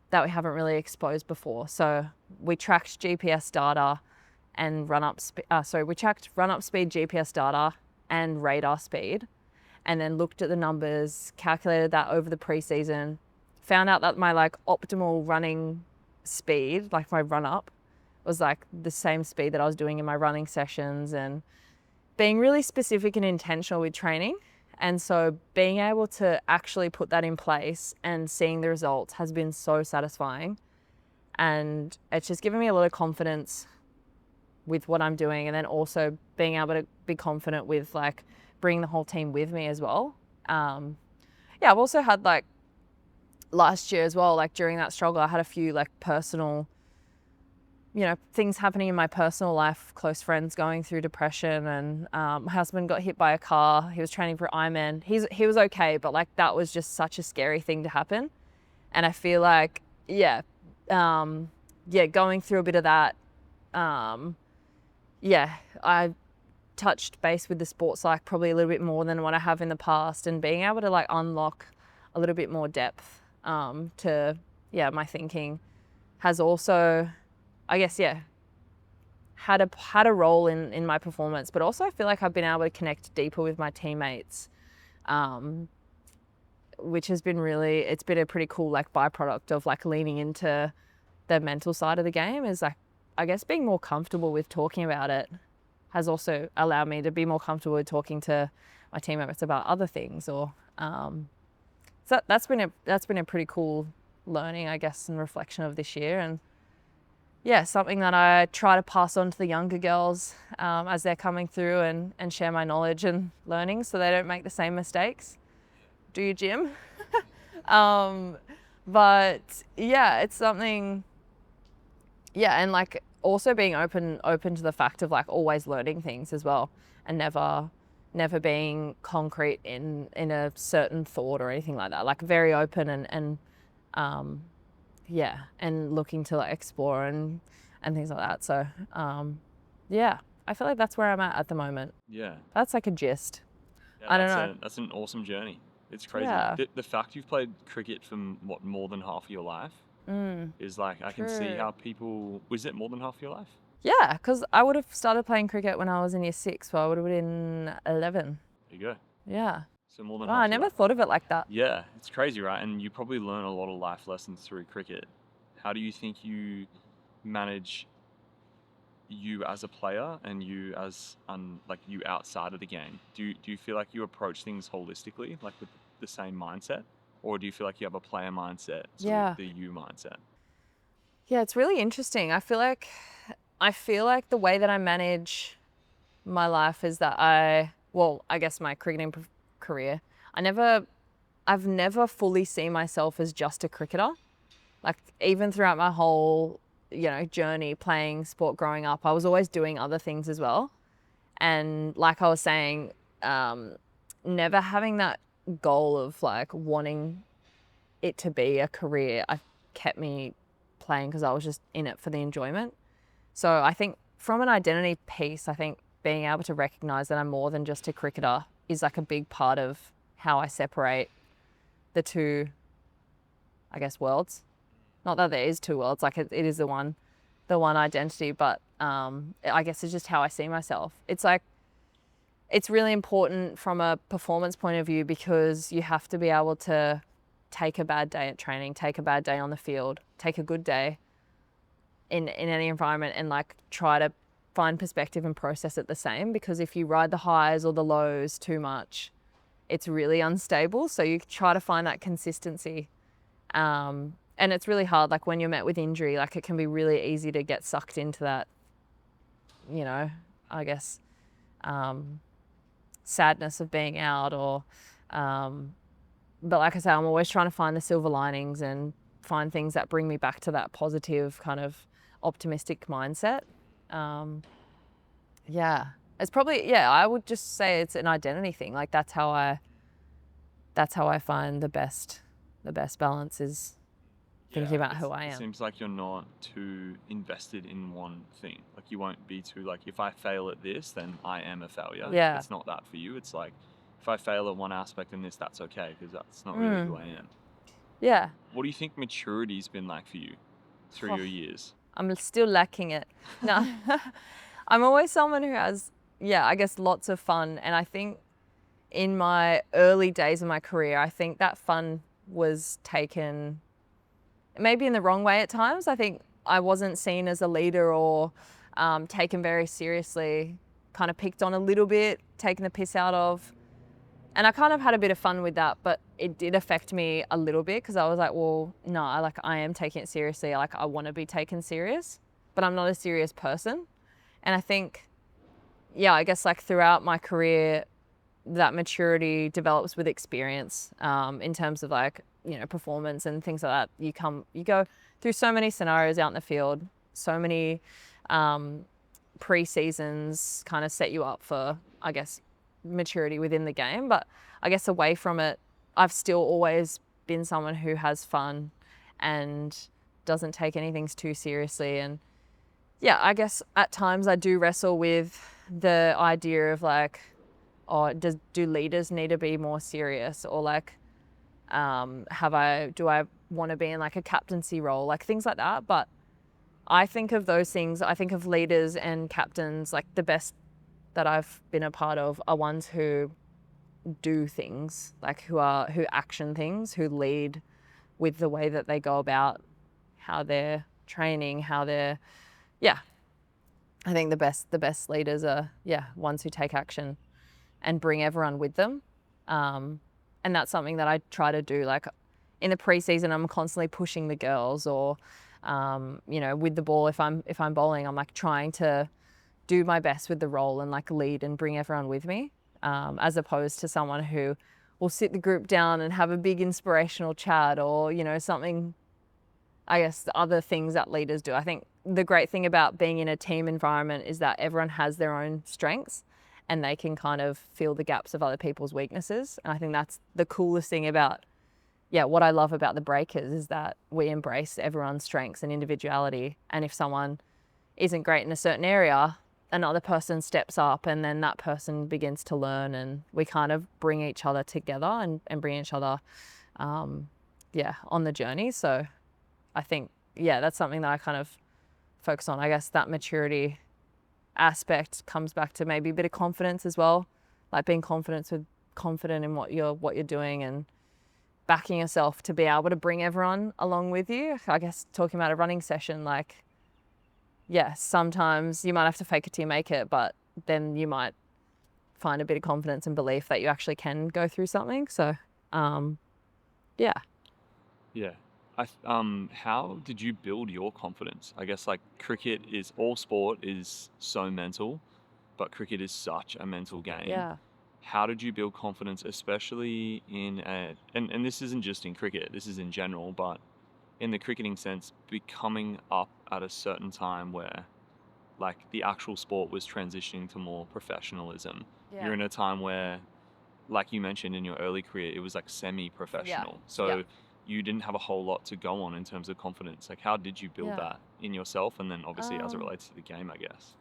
[SPEAKER 2] that we haven't really exposed before? So we tracked GPS data and we tracked run-up speed, GPS data, and radar speed, and then looked at the numbers, calculated that over the preseason, found out that my like optimal running speed, like my run-up, was like the same speed that I was doing in my running sessions, and being really specific and intentional with training. And so being able to actually put that in place and seeing the results has been so satisfying. And it's just given me a lot of confidence with what I'm doing. And then also being able to be confident with like bringing the whole team with me as well. Yeah, I've also had like last year as well, like during that struggle, I had a few like personal, things happening in my personal life, close friends going through depression, and my husband got hit by a car. He was training for Ironman. He was okay, but like that was just such a scary thing to happen. And I feel like, going through a bit of that, I touched base with the sports psych probably a little bit more than what I have in the past, and being able to like unlock a little bit more depth to my thinking has also, I guess, had a role in my performance. But also I feel like I've been able to connect deeper with my teammates, which has been it's been a pretty cool like byproduct of like leaning into the mental side of the game. Is like, I guess, being more comfortable with talking about it has also allowed me to be more comfortable with talking to my teammates about other things. Or so that's been a pretty cool learning, I guess, and reflection of this year. And yeah, something that I try to pass on to the younger girls as they're coming through, and share my knowledge and learning so they don't make the same mistakes. Do your gym. But yeah, it's something, and like also being open to the fact of like always learning things as well, and never being concrete in a certain thought or anything like that. Like very open and looking to like explore and things like that. So I feel like that's where I'm at the moment.
[SPEAKER 1] Yeah.
[SPEAKER 2] That's like a gist.
[SPEAKER 1] Yeah,
[SPEAKER 2] I don't know.
[SPEAKER 1] That's an awesome journey. It's crazy.
[SPEAKER 2] Yeah.
[SPEAKER 1] The fact you've played cricket for more than half of your life is like, I can see
[SPEAKER 2] True.
[SPEAKER 1] how people, was it more than half of your life?
[SPEAKER 2] Yeah, because I would have started playing cricket when I was in year 6, so I would have been 11.
[SPEAKER 1] There you go.
[SPEAKER 2] Yeah.
[SPEAKER 1] So more than
[SPEAKER 2] Wow,
[SPEAKER 1] half
[SPEAKER 2] I
[SPEAKER 1] your
[SPEAKER 2] never
[SPEAKER 1] life.
[SPEAKER 2] thought of it like that.
[SPEAKER 1] Yeah, it's crazy, right? And you probably learn a lot of life lessons through cricket. How do you think you manage you as a player and you as you outside of the game? Do you feel like you approach things holistically, like with the same mindset, or do you feel like you have a player mindset, sort
[SPEAKER 2] Yeah.
[SPEAKER 1] of the you mindset?
[SPEAKER 2] Yeah, it's really interesting. I feel like the way that I manage my life is that I guess my cricketing career, I've never fully seen myself as just a cricketer. Like even throughout my whole, journey playing sport growing up, I was always doing other things as well. And like I was saying, never having that goal of like wanting it to be a career, I kept me playing because I was just in it for the enjoyment. So I think from an identity piece, I think being able to recognize that I'm more than just a cricketer is like a big part of how I separate the two, I guess, worlds. Not that there is two worlds, like it is the one identity, but I guess it's just how I see myself. It's like, it's really important from a performance point of view, because you have to be able to take a bad day at training, take a bad day on the field, take a good day in any environment, and like try to find perspective and process it the same. Because if you ride the highs or the lows too much, it's really unstable. So you try to find that consistency. And it's really hard, like when you're met with injury, like it can be really easy to get sucked into that, I guess, sadness of being out, or, but like I say, I'm always trying to find the silver linings and find things that bring me back to that positive kind of optimistic mindset. It's probably, yeah, I would just say it's an identity thing. Like that's how I find the best balance is thinking about who I
[SPEAKER 1] It
[SPEAKER 2] am.
[SPEAKER 1] seems like you're not too invested in one thing. Like you won't be too like, if I fail at this, then I am a failure.
[SPEAKER 2] Yeah.
[SPEAKER 1] It's not that for you. It's like, if I fail at one aspect in this, that's okay, because that's not really who
[SPEAKER 2] Mm.
[SPEAKER 1] I am.
[SPEAKER 2] Yeah.
[SPEAKER 1] What do you think maturity's been like for you through your years?
[SPEAKER 2] I'm still lacking it. No, I'm always someone who has, yeah, I guess lots of fun. And I think in my early days of my career, I think that fun was taken maybe in the wrong way at times. I think I wasn't seen as a leader or taken very seriously, kind of picked on a little bit, taken the piss out of. And I kind of had a bit of fun with that, but it did affect me a little bit because I was like, well, no, I am taking it seriously. Like I want to be taken serious, but I'm not a serious person. And I think, yeah, I guess like throughout my career, that maturity develops with experience in terms of like, you know, performance and things like that. You go through so many scenarios out in the field, so many pre-seasons kind of set you up for, I guess, maturity within the game. But I guess away from it, I've still always been someone who has fun and doesn't take anything too seriously. And yeah, I guess at times I do wrestle with the idea of like, oh, do leaders need to be more serious, or like, do I want to be in like a captaincy role, like things like that. But I think of those things, I think of leaders and captains, like the best that I've been a part of are ones who do things, like who action things, who lead with the way that they go about how they're training, how they're, yeah. I think the best leaders are, yeah, ones who take action and bring everyone with them. And that's something that I try to do. Like in the preseason, I'm constantly pushing the girls, or you know, with the ball, if I'm bowling, I'm like trying to do my best with the role and like lead and bring everyone with me, as opposed to someone who will sit the group down and have a big inspirational chat, or, you know, something, I guess, the other things that leaders do. I think the great thing about being in a team environment is that everyone has their own strengths and they can kind of fill the gaps of other people's weaknesses. And I think that's the coolest thing about, yeah, what I love about the Breakers is that we embrace everyone's strengths and individuality. And if someone isn't great in a certain area, another person steps up and then that person begins to learn, and we kind of bring each other together and bring each other, yeah, on the journey. So I think, yeah, that's something that I kind of focus on. I guess that maturity aspect comes back to maybe a bit of confidence as well, like being confident in what you're doing and backing yourself to be able to bring everyone along with you. I guess talking about a running session, like, yeah, sometimes you might have to fake it till you make it, but then you might find a bit of confidence and belief that you actually can go through something. So, yeah.
[SPEAKER 1] Yeah. How did you build your confidence? I guess like all sport is so mental, but cricket is such a mental game.
[SPEAKER 2] Yeah.
[SPEAKER 1] How did you build confidence, especially and this isn't just in cricket, this is in general, but in the cricketing sense, becoming up at a certain time where like the actual sport was transitioning to more professionalism.
[SPEAKER 2] Yeah.
[SPEAKER 1] You're in a time where, like you mentioned in your early career, it was like semi-professional.
[SPEAKER 2] Yeah.
[SPEAKER 1] So
[SPEAKER 2] Yeah.
[SPEAKER 1] you didn't have a whole lot to go on in terms of confidence. Like how did you build
[SPEAKER 2] Yeah.
[SPEAKER 1] that in yourself, and then obviously as it relates to the game, I guess?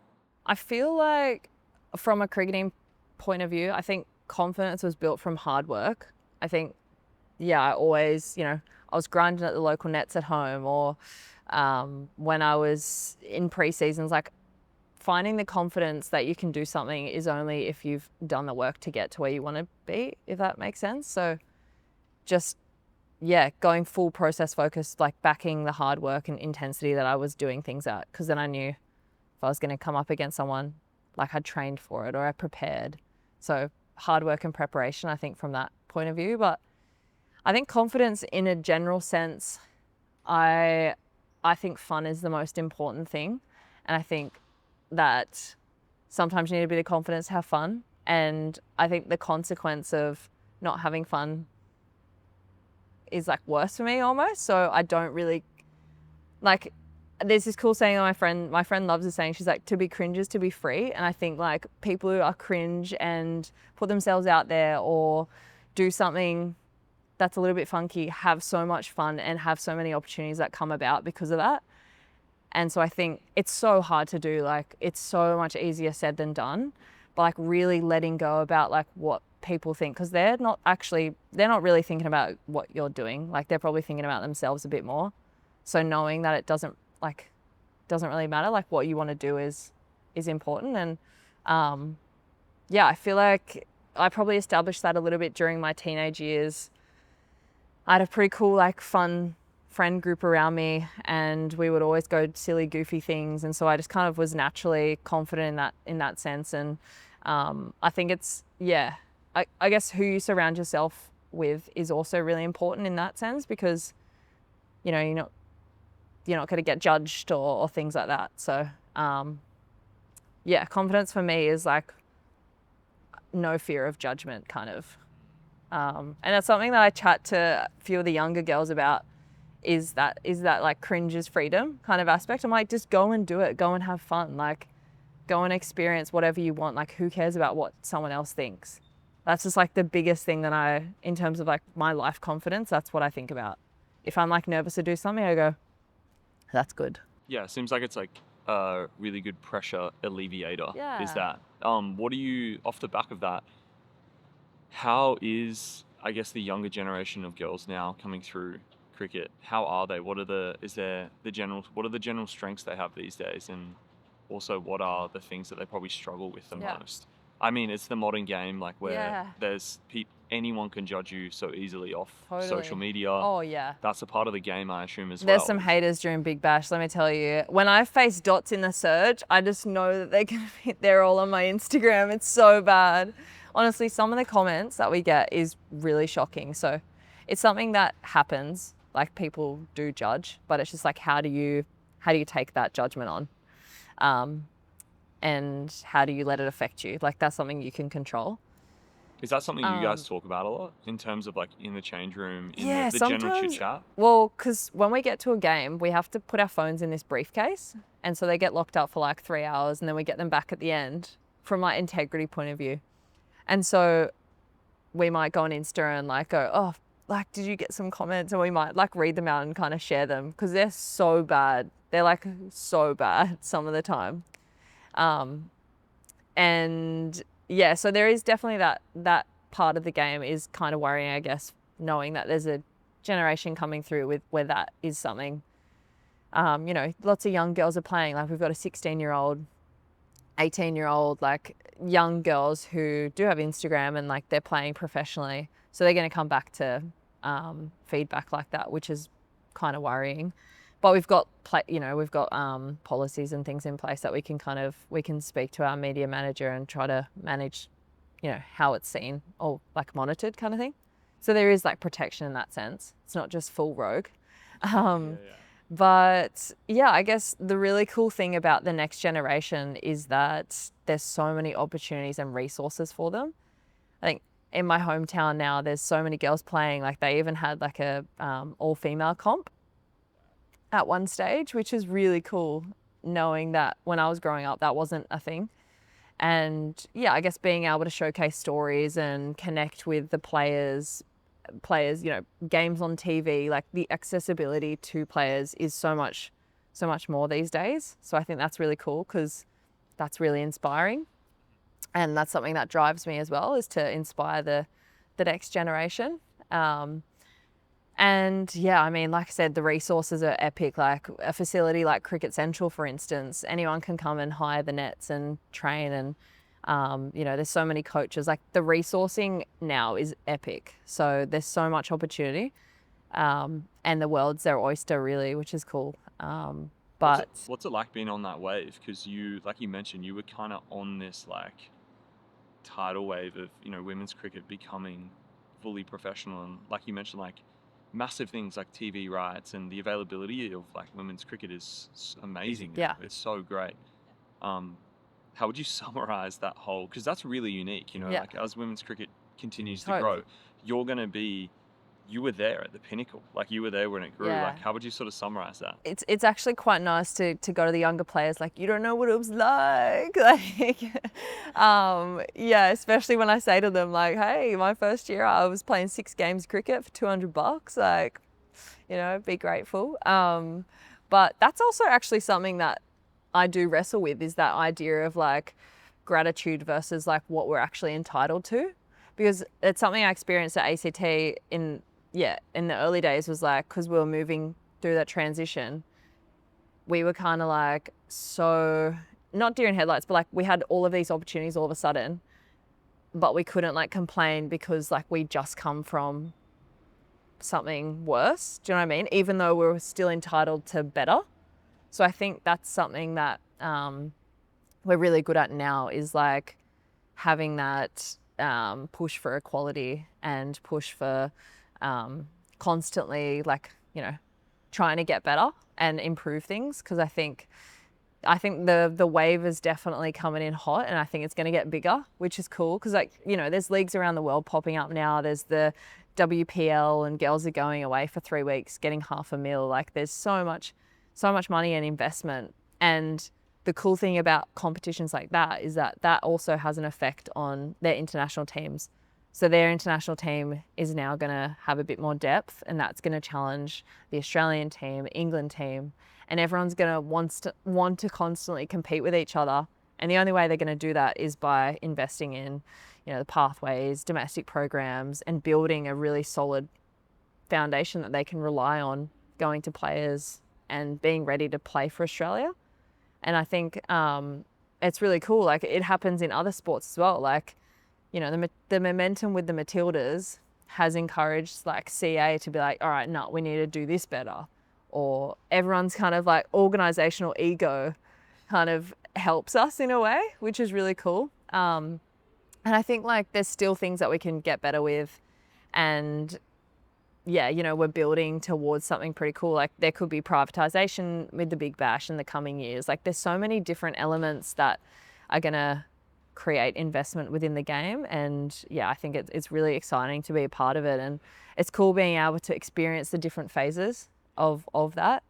[SPEAKER 2] I feel like from a cricketing point of view, I think confidence was built from hard work. I think, yeah, I always, you know, I was grinding at the local nets at home, or when I was in pre-seasons, like finding the confidence that you can do something is only if you've done the work to get to where you want to be, if that makes sense. So just, yeah, going full process focused, like backing the hard work and intensity that I was doing things at, because then I knew if I was going to come up against someone, like I'd trained for it or I prepared. So hard work and preparation, I think, from that point of view. But I think confidence in a general sense, I think fun is the most important thing. And I think that sometimes you need a bit of confidence to have fun. And I think the consequence of not having fun is like worse for me almost. So I don't really, like, there's this cool saying that my friend loves this saying. She's like, to be cringe is to be free. And I think like people who are cringe and put themselves out there or do something that's a little bit funky have so much fun and have so many opportunities that come about because of that. And so I think it's so hard to do. Like, it's so much easier said than done. But like really letting go about like what people think, because they're not really thinking about what you're doing. Like, they're probably thinking about themselves a bit more. So knowing that it doesn't really matter, like what you want to do is important. And yeah, I feel like I probably established that a little bit during my teenage years. I had a pretty cool, like, fun friend group around me, and we would always go silly, goofy things. And so I just kind of was naturally confident in that sense. And I think it's, yeah, I guess who you surround yourself with is also really important in that sense, because, you know, you're not going to get judged or things like that. So yeah, confidence for me is like no fear of judgment, kind of. And it's something that I chat to a few of the younger girls about, is that like cringe is freedom kind of aspect. I'm like, just go and do it. Go and have fun. Like, go and experience whatever you want. Like, who cares about what someone else thinks? That's just like the biggest thing that in terms of like my life confidence, that's what I think about. If I'm like nervous to do something, I go, that's good.
[SPEAKER 1] Yeah, it seems like it's like a really good pressure alleviator.
[SPEAKER 2] Yeah.
[SPEAKER 1] Is that? What do you, off the back of that, how is, I guess, the younger generation of girls now coming through cricket? How are they? What are the general strengths they have these days, and also what are the things that they probably struggle with the
[SPEAKER 2] Yeah.
[SPEAKER 1] most? I mean, it's the modern game, like, where
[SPEAKER 2] Yeah.
[SPEAKER 1] there's anyone can judge you so easily off
[SPEAKER 2] Totally.
[SPEAKER 1] social media.
[SPEAKER 2] Oh yeah.
[SPEAKER 1] That's a part of the game, I assume, as
[SPEAKER 2] There's
[SPEAKER 1] well.
[SPEAKER 2] some haters during Big Bash, let me tell you. When I face dots in the surge, I just know that they're all on my Instagram. It's so bad. Honestly, some of the comments that we get is really shocking. So it's something that happens. Like, people do judge, but it's just like, how do you take that judgment on? And how do you let it affect you? Like, that's something you can control.
[SPEAKER 1] Is that something you guys talk about a lot in terms of like in the change room, in
[SPEAKER 2] Yeah,
[SPEAKER 1] the general chit
[SPEAKER 2] sometimes.
[SPEAKER 1] chat?
[SPEAKER 2] Well, because when we get to a game, we have to put our phones in this briefcase. And so they get locked up for like 3 hours, and then we get them back at the end from like integrity point of view. And so we might go on Insta and like go, oh, like, did you get some comments? And we might like read them out and kind of share them, because they're so bad. They're like so bad some of the time. And yeah, so there is definitely that part of the game is kind of worrying, I guess, knowing that there's a generation coming through with where that is something. You know, lots of young girls are playing. Like, we've got a 16-year-old, 18-year-old, like, young girls who do have Instagram and like they're playing professionally. So they're going to come back to feedback like that, which is kind of worrying. But we've got policies and things in place that we can speak to our media manager and try to manage, you know, how it's seen or like monitored kind of thing. So there is like protection in that sense. It's not just full rogue. But yeah, I guess the really cool thing about the next generation is that there's so many opportunities and resources for them. I think in my hometown now, there's so many girls playing. Like, they even had like a all-female comp at one stage, which is really cool, knowing that when I was growing up, that wasn't a thing. And yeah, I guess being able to showcase stories and connect with the players, you know, games on TV, like the accessibility to players is so much more these days. So I think that's really cool, because that's really inspiring. And that's something that drives me as well, is to inspire the next generation. And yeah, I mean, like I said, the resources are epic. Like, a facility like Cricket Central, for instance, anyone can come and hire the nets and train. And, you know, there's so many coaches. Like, the resourcing now is epic. So there's so much opportunity. And the world's their oyster, really, which is cool. But
[SPEAKER 1] what's it like being on that wave? Because you, like you mentioned, you were kind of on this like tidal wave of, you know, women's cricket becoming fully professional, and like you mentioned, like massive things like TV rights and the availability of like women's cricket is amazing.
[SPEAKER 2] Yeah.
[SPEAKER 1] It's so great. How would you summarize that whole, because that's really unique, you know,
[SPEAKER 2] Yeah.
[SPEAKER 1] like as women's cricket continues to
[SPEAKER 2] Totally.
[SPEAKER 1] grow, you're going to be you were there at the pinnacle. Like you were there when it grew.
[SPEAKER 2] Yeah.
[SPEAKER 1] Like how would you sort of summarize that?
[SPEAKER 2] It's actually quite nice to go to the younger players, like, you don't know what it was like. Like, yeah, especially when I say to them, like, hey, my first year I was playing 6 games cricket for $200, like, you know, be grateful. But that's also actually something that I do wrestle with, is that idea of like gratitude versus like what we're actually entitled to. Because it's something I experienced at ACT in the early days, was like, because we were moving through that transition, we were kind of like, so not deer in headlights, but like we had all of these opportunities all of a sudden, but we couldn't like complain because like we just come from something worse. Do you know what I mean? Even though we were still entitled to better. So I think that's something that we're really good at now, is like having that push for equality and push for constantly, like, you know, trying to get better and improve things. Because I think the wave is definitely coming in hot, and I think it's going to get bigger, which is cool. Because, like, you know, there's leagues around the world popping up now. There's the WPL, and girls are going away for 3 weeks getting $500,000. Like, there's so much money and investment. And the cool thing about competitions like that is that that also has an effect on their international teams. So their international team is now going to have a bit more depth, and that's going to challenge the Australian team, England team, and everyone's going to want to constantly compete with each other. And the only way they're going to do that is by investing in, you know, the pathways, domestic programs, and building a really solid foundation that they can rely on going to players and being ready to play for Australia. And I think it's really cool. Like, it happens in other sports as well. Like, you know, the momentum with the Matildas has encouraged like CA to be like, all right, no, we need to do this better. Or everyone's kind of like organizational ego kind of helps us in a way, which is really cool. And I think like there's still things that we can get better with. And yeah, you know, we're building towards something pretty cool. Like, there could be privatization with the Big Bash in the coming years. Like, there's so many different elements that are going to create investment within the game. And yeah, I think it's really exciting to be a part of it. And it's cool being able to experience the different phases of that.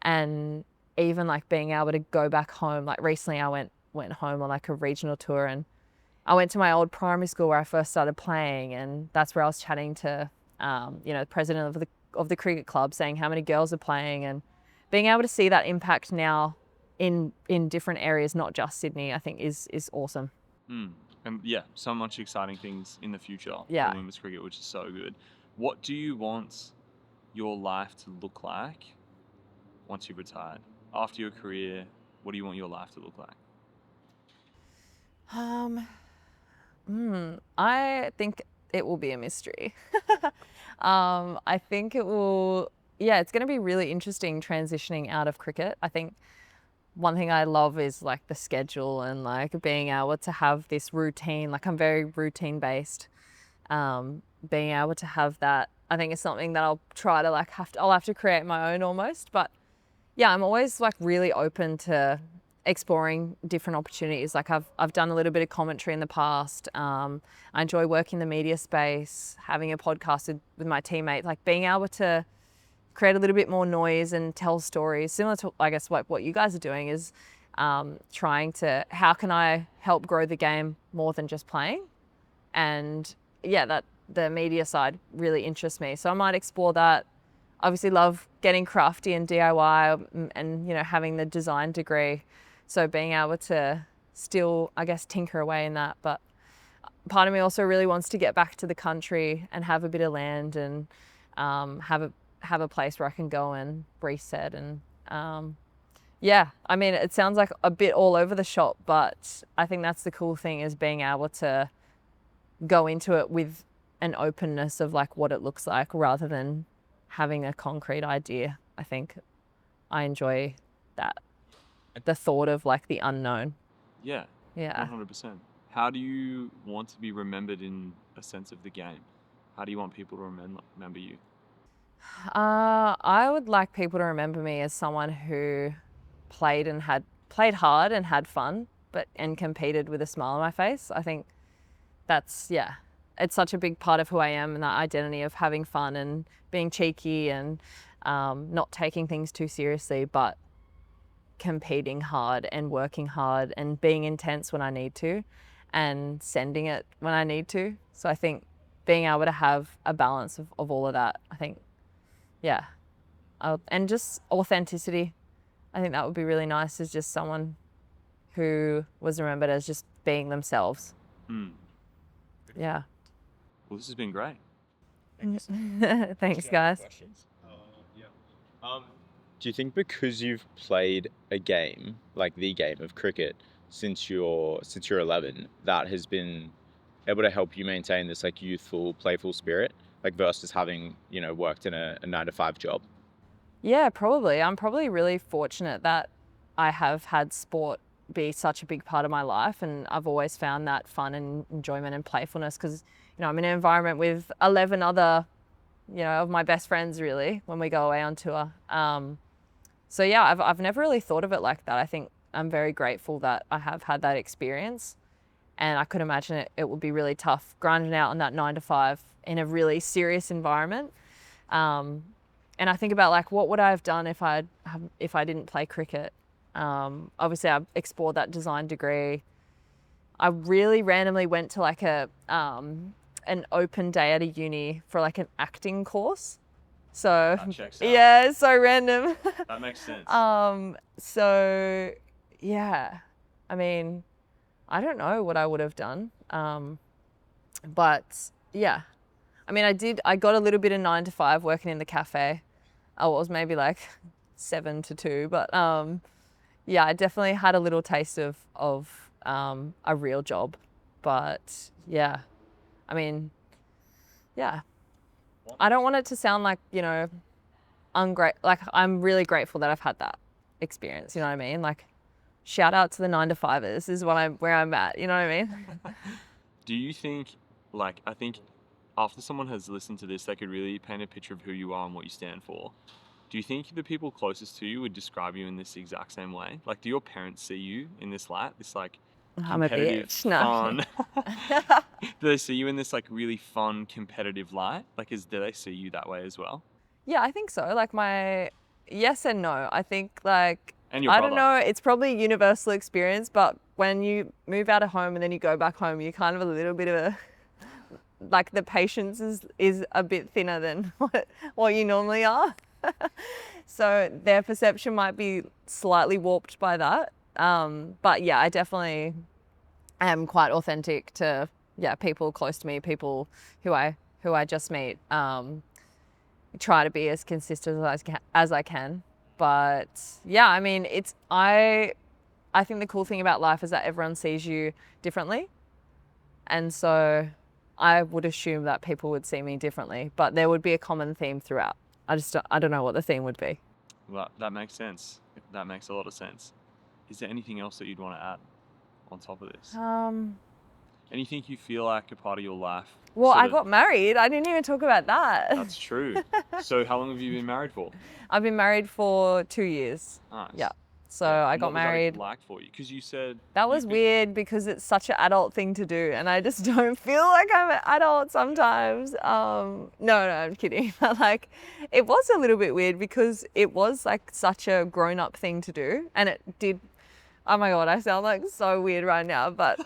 [SPEAKER 2] And even like being able to go back home. Like, recently I went home on like a regional tour, and I went to my old primary school where I first started playing, and that's where I was chatting to you know, the president of the cricket club, saying how many girls are playing, and being able to see that impact now in different areas, not just Sydney, I think is awesome.
[SPEAKER 1] And yeah, so much exciting things in the future
[SPEAKER 2] Yeah.
[SPEAKER 1] for women's cricket, which is so good. What do you want your life to look like once you've retired? After your career, what do you want your life to look like?
[SPEAKER 2] I think it will be a mystery. I think it will, yeah, it's going to be really interesting transitioning out of cricket. I think one thing I love is like the schedule and like being able to have this routine. Like, I'm very routine based. Being able to have that, I think, is something that I'll try to like I'll have to create my own almost. But yeah, I'm always like really open to exploring different opportunities. Like, I've done a little bit of commentary in the past. I enjoy working in the media space, having a podcast with my teammates, like being able to create a little bit more noise and tell stories, similar to, I guess, what you guys are doing, is trying to, how can I help grow the game more than just playing? And yeah, that the media side really interests me. So I might explore that. Obviously love getting crafty and DIY, and, you know, having the design degree. So being able to still, I guess, tinker away in that. But part of me also really wants to get back to the country and have a bit of land, and have a place where I can go and reset. And yeah, I mean, it sounds like a bit all over the shop, but I think that's the cool thing, is being able to go into it with an openness of like what it looks like, rather than having a concrete idea. I think I enjoy that, the thought of like the unknown.
[SPEAKER 1] Yeah,
[SPEAKER 2] Yeah.
[SPEAKER 1] 100%. How do you want to be remembered in a sense of the game? How do you want people to remember you?
[SPEAKER 2] I would like people to remember me as someone who played hard and had fun, and competed with a smile on my face. I think that's, yeah, it's such a big part of who I am, and that identity of having fun and being cheeky and not taking things too seriously, but competing hard and working hard and being intense when I need to and sending it when I need to. So I think being able to have a balance of all of that, I think, yeah. And just authenticity. I think that would be really nice, as just someone who was remembered as just being themselves.
[SPEAKER 1] Mm.
[SPEAKER 2] Yeah.
[SPEAKER 1] Well, this has been great.
[SPEAKER 2] Thanks, guys.
[SPEAKER 3] Do you think because you've played a game, like the game of cricket, since you're 11, that has been able to help you maintain this like youthful, playful spirit, like versus having, you know, worked in a 9-to-5 job?
[SPEAKER 2] Yeah, probably. I'm probably really fortunate that I have had sport be such a big part of my life, and I've always found that fun and enjoyment and playfulness, because, you know, I'm in an environment with 11 other, you know, of my best friends really when we go away on tour. So yeah, I've never really thought of it like that. I think I'm very grateful that I have had that experience, and I could imagine it would be really tough grinding out on that 9-to-5 in a really serious environment. And I think about like, what would I have done if I didn't play cricket? Obviously I explored that design degree. I really randomly went to like an open day at a uni for like an acting course. So
[SPEAKER 1] That checks out.
[SPEAKER 2] yeah, it's so random.
[SPEAKER 1] That makes sense.
[SPEAKER 2] So yeah, I mean, I don't know what I would have done. But yeah, I mean, I got a little bit of 9-to-5 working in the cafe. I was maybe like 7 to 2, but yeah, I definitely had a little taste of a real job. But yeah, I mean, yeah, I don't want it to sound like, you know, like I'm really grateful that I've had that experience. You know what I mean? Like, shout out to the 9-to-5ers is where I'm at. You know what I mean?
[SPEAKER 1] Do you think, like, I think after someone has listened to this, they could really paint a picture of who you are and what you stand for. Do you think the people closest to you would describe you in this exact same way? Like, do your parents see you in this light? This, like,
[SPEAKER 2] I'm a
[SPEAKER 1] competitive,
[SPEAKER 2] bitch. No.
[SPEAKER 1] fun. Do they see you in this, like, really fun, competitive light? Like, do they see you that way as well?
[SPEAKER 2] Yeah, I think so. Like, yes and no. I think, like,
[SPEAKER 1] And your
[SPEAKER 2] I
[SPEAKER 1] brother.
[SPEAKER 2] don't know, it's probably a universal experience, but when you move out of home and then you go back home, you're kind of a little bit of a, like, the patience is a bit thinner than what you normally are. So their perception might be slightly warped by that. But yeah, I definitely am quite authentic to, yeah, people close to me, people who I just meet. Try to be as consistent as I can. But yeah, I mean, I think the cool thing about life is that everyone sees you differently. And so I would assume that people would see me differently, but there would be a common theme throughout. I don't know what the theme would be.
[SPEAKER 1] Well, that makes sense. That makes a lot of sense. Is there anything else that you'd want to add on top of this? Anything you feel like a part of your life?
[SPEAKER 2] Well, I got married. I didn't even talk about that.
[SPEAKER 1] That's true. So how long have you been married for?
[SPEAKER 2] I've been married for 2 years.
[SPEAKER 1] Nice.
[SPEAKER 2] Yeah. So I got married.
[SPEAKER 1] What was that like for you? Because you said...
[SPEAKER 2] That was weird because it's such an adult thing to do, and I just don't feel like I'm an adult sometimes. No, I'm kidding. But like, it was a little bit weird because it was like such a grown-up thing to do, and it did. Oh my God, I sound like so weird right now, but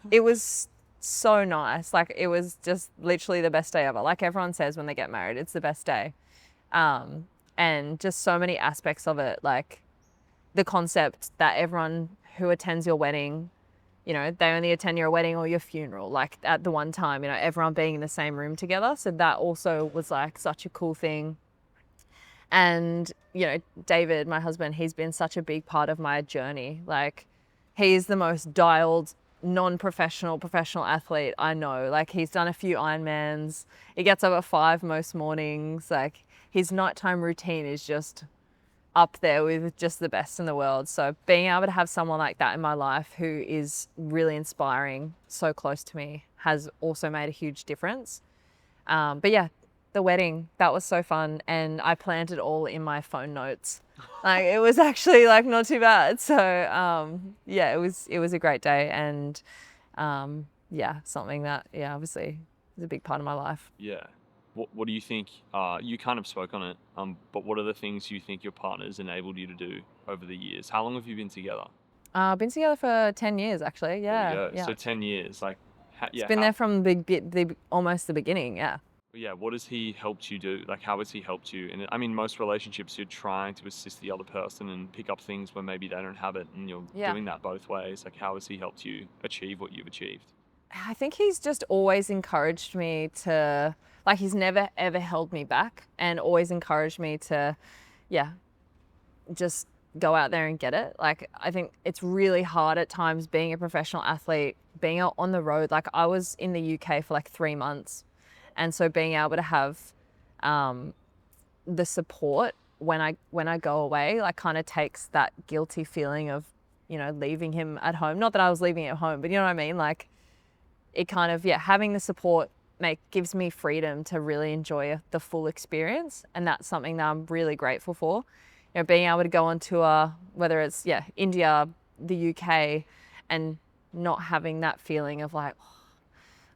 [SPEAKER 2] it was so nice. Like, it was just literally the best day ever. Like everyone says when they get married, it's the best day. And just so many aspects of it, like the concept that everyone who attends your wedding, you know, they only attend your wedding or your funeral, like at the one time, you know, everyone being in the same room together. So that also was like such a cool thing. And, you know, David, my husband, he's been such a big part of my journey. Like, he's the most dialed, non-professional, professional athlete I know. Like, he's done a few Ironmans. He gets up at 5 most mornings. Like, his nighttime routine is just up there with just the best in the world. So being able to have someone like that in my life who is really inspiring, so close to me, has also made a huge difference. But yeah, the wedding, that was so fun. And I planned it all in my phone notes. Like, it was actually like not too bad. So yeah, it was a great day. And yeah, something that, yeah, obviously is a big part of my life.
[SPEAKER 1] Yeah. What do you think? You kind of spoke on it, but what are the things you think your partner's enabled you to do over the years? How long have you been together?
[SPEAKER 2] Been together for 10 years, actually.
[SPEAKER 1] There we
[SPEAKER 2] Yeah,
[SPEAKER 1] go.
[SPEAKER 2] yeah.
[SPEAKER 1] So 10 years. Like,
[SPEAKER 2] It's been there from almost the beginning, yeah.
[SPEAKER 1] yeah, what has he helped you do? Like, how has he helped you? And I mean, most relationships, you're trying to assist the other person and pick up things where maybe they don't have it, and you're
[SPEAKER 2] Yeah.
[SPEAKER 1] doing that both ways. Like, how has he helped you achieve what you've achieved?
[SPEAKER 2] I think he's just always encouraged me to, like, he's never ever held me back and always encouraged me to, yeah, just go out there and get it. Like, I think it's really hard at times being a professional athlete, being out on the road. Like, I was in the UK for like 3 months. And so being able to have the support when I go away, like, kind of takes that guilty feeling of, you know, leaving him at home. Not that I was leaving him at home, but you know what I mean? Like, it kind of, yeah, having the support gives me freedom to really enjoy the full experience. And that's something that I'm really grateful for. You know, being able to go on tour, whether it's, yeah, India, the UK, and not having that feeling of like, oh,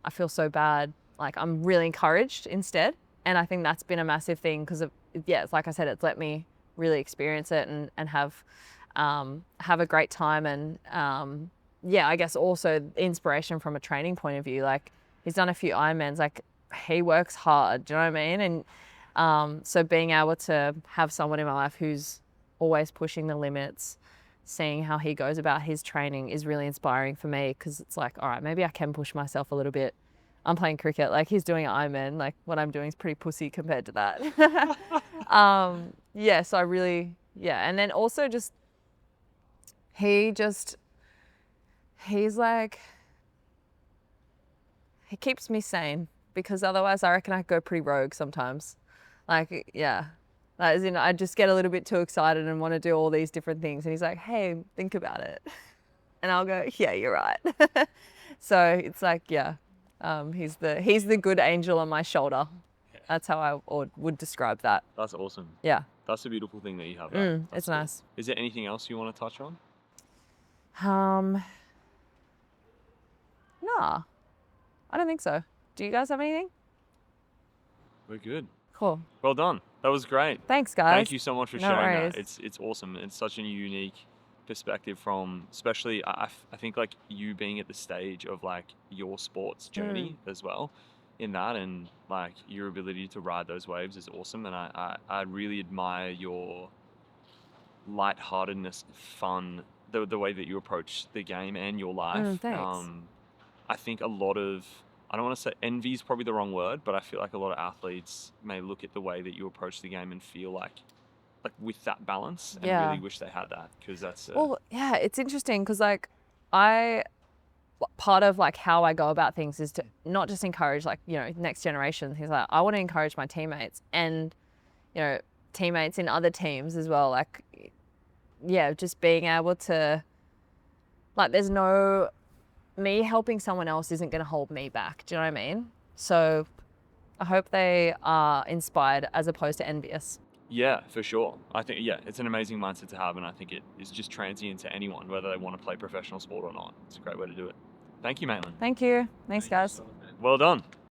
[SPEAKER 2] I feel so bad. Like, I'm really encouraged instead. And I think that's been a massive thing because, yeah, it's like I said, it's let me really experience it and have a great time. And yeah, I guess also inspiration from a training point of view. Like, he's done a few Ironmans. Like, he works hard. Do you know what I mean? And so being able to have someone in my life who's always pushing the limits, seeing how he goes about his training is really inspiring for me, because it's like, all right, maybe I can push myself a little bit. I'm playing cricket, like, he's doing Ironman, like, what I'm doing is pretty pussy compared to that. Yeah, so I really, yeah. And then also just, he's like, he keeps me sane, because otherwise I reckon I go pretty rogue sometimes. Like, yeah. As in, I just get a little bit too excited and want to do all these different things. And he's like, hey, think about it. And I'll go, yeah, you're right. So it's like, yeah, he's the good angel on my shoulder. That's how I would describe that.
[SPEAKER 1] That's awesome.
[SPEAKER 2] Yeah.
[SPEAKER 1] That's a beautiful thing that you have.
[SPEAKER 2] It's nice.
[SPEAKER 1] Is there anything else you want to touch on?
[SPEAKER 2] Nah, I don't think so. Do you guys have anything?
[SPEAKER 1] We're good.
[SPEAKER 2] Cool.
[SPEAKER 1] Well done. That was great.
[SPEAKER 2] Thanks, guys.
[SPEAKER 1] Thank you so much for
[SPEAKER 2] No
[SPEAKER 1] sharing
[SPEAKER 2] worries.
[SPEAKER 1] that. It's awesome. It's such a unique perspective from, especially I think, like, you being at the stage of like your sports journey as well in that, and like your ability to ride those waves is awesome. And I really admire your lightheartedness, fun, the way that you approach the game and your life.
[SPEAKER 2] Thanks.
[SPEAKER 1] I think a lot of, I don't want to say envy is probably the wrong word, but I feel like a lot of athletes may look at the way that you approach the game and feel like with that balance, and
[SPEAKER 2] Yeah.
[SPEAKER 1] really wish they had that, because that's
[SPEAKER 2] Well, yeah, it's interesting because, like, part of like how I go about things is to not just encourage, like, you know, next generation. He's like, I want to encourage my teammates and, you know, teammates in other teams as well. Like, yeah, just being able to, like, there's no, me helping someone else isn't going to hold me back. Do you know what I mean? So I hope they are inspired as opposed to envious.
[SPEAKER 1] Yeah, for sure. I think, yeah, it's an amazing mindset to have, and I think it is just transient to anyone, whether they want to play professional sport or not. It's a great way to do it. Thank you, Maitlan.
[SPEAKER 2] Thank you. Thanks, guys.
[SPEAKER 1] Well done.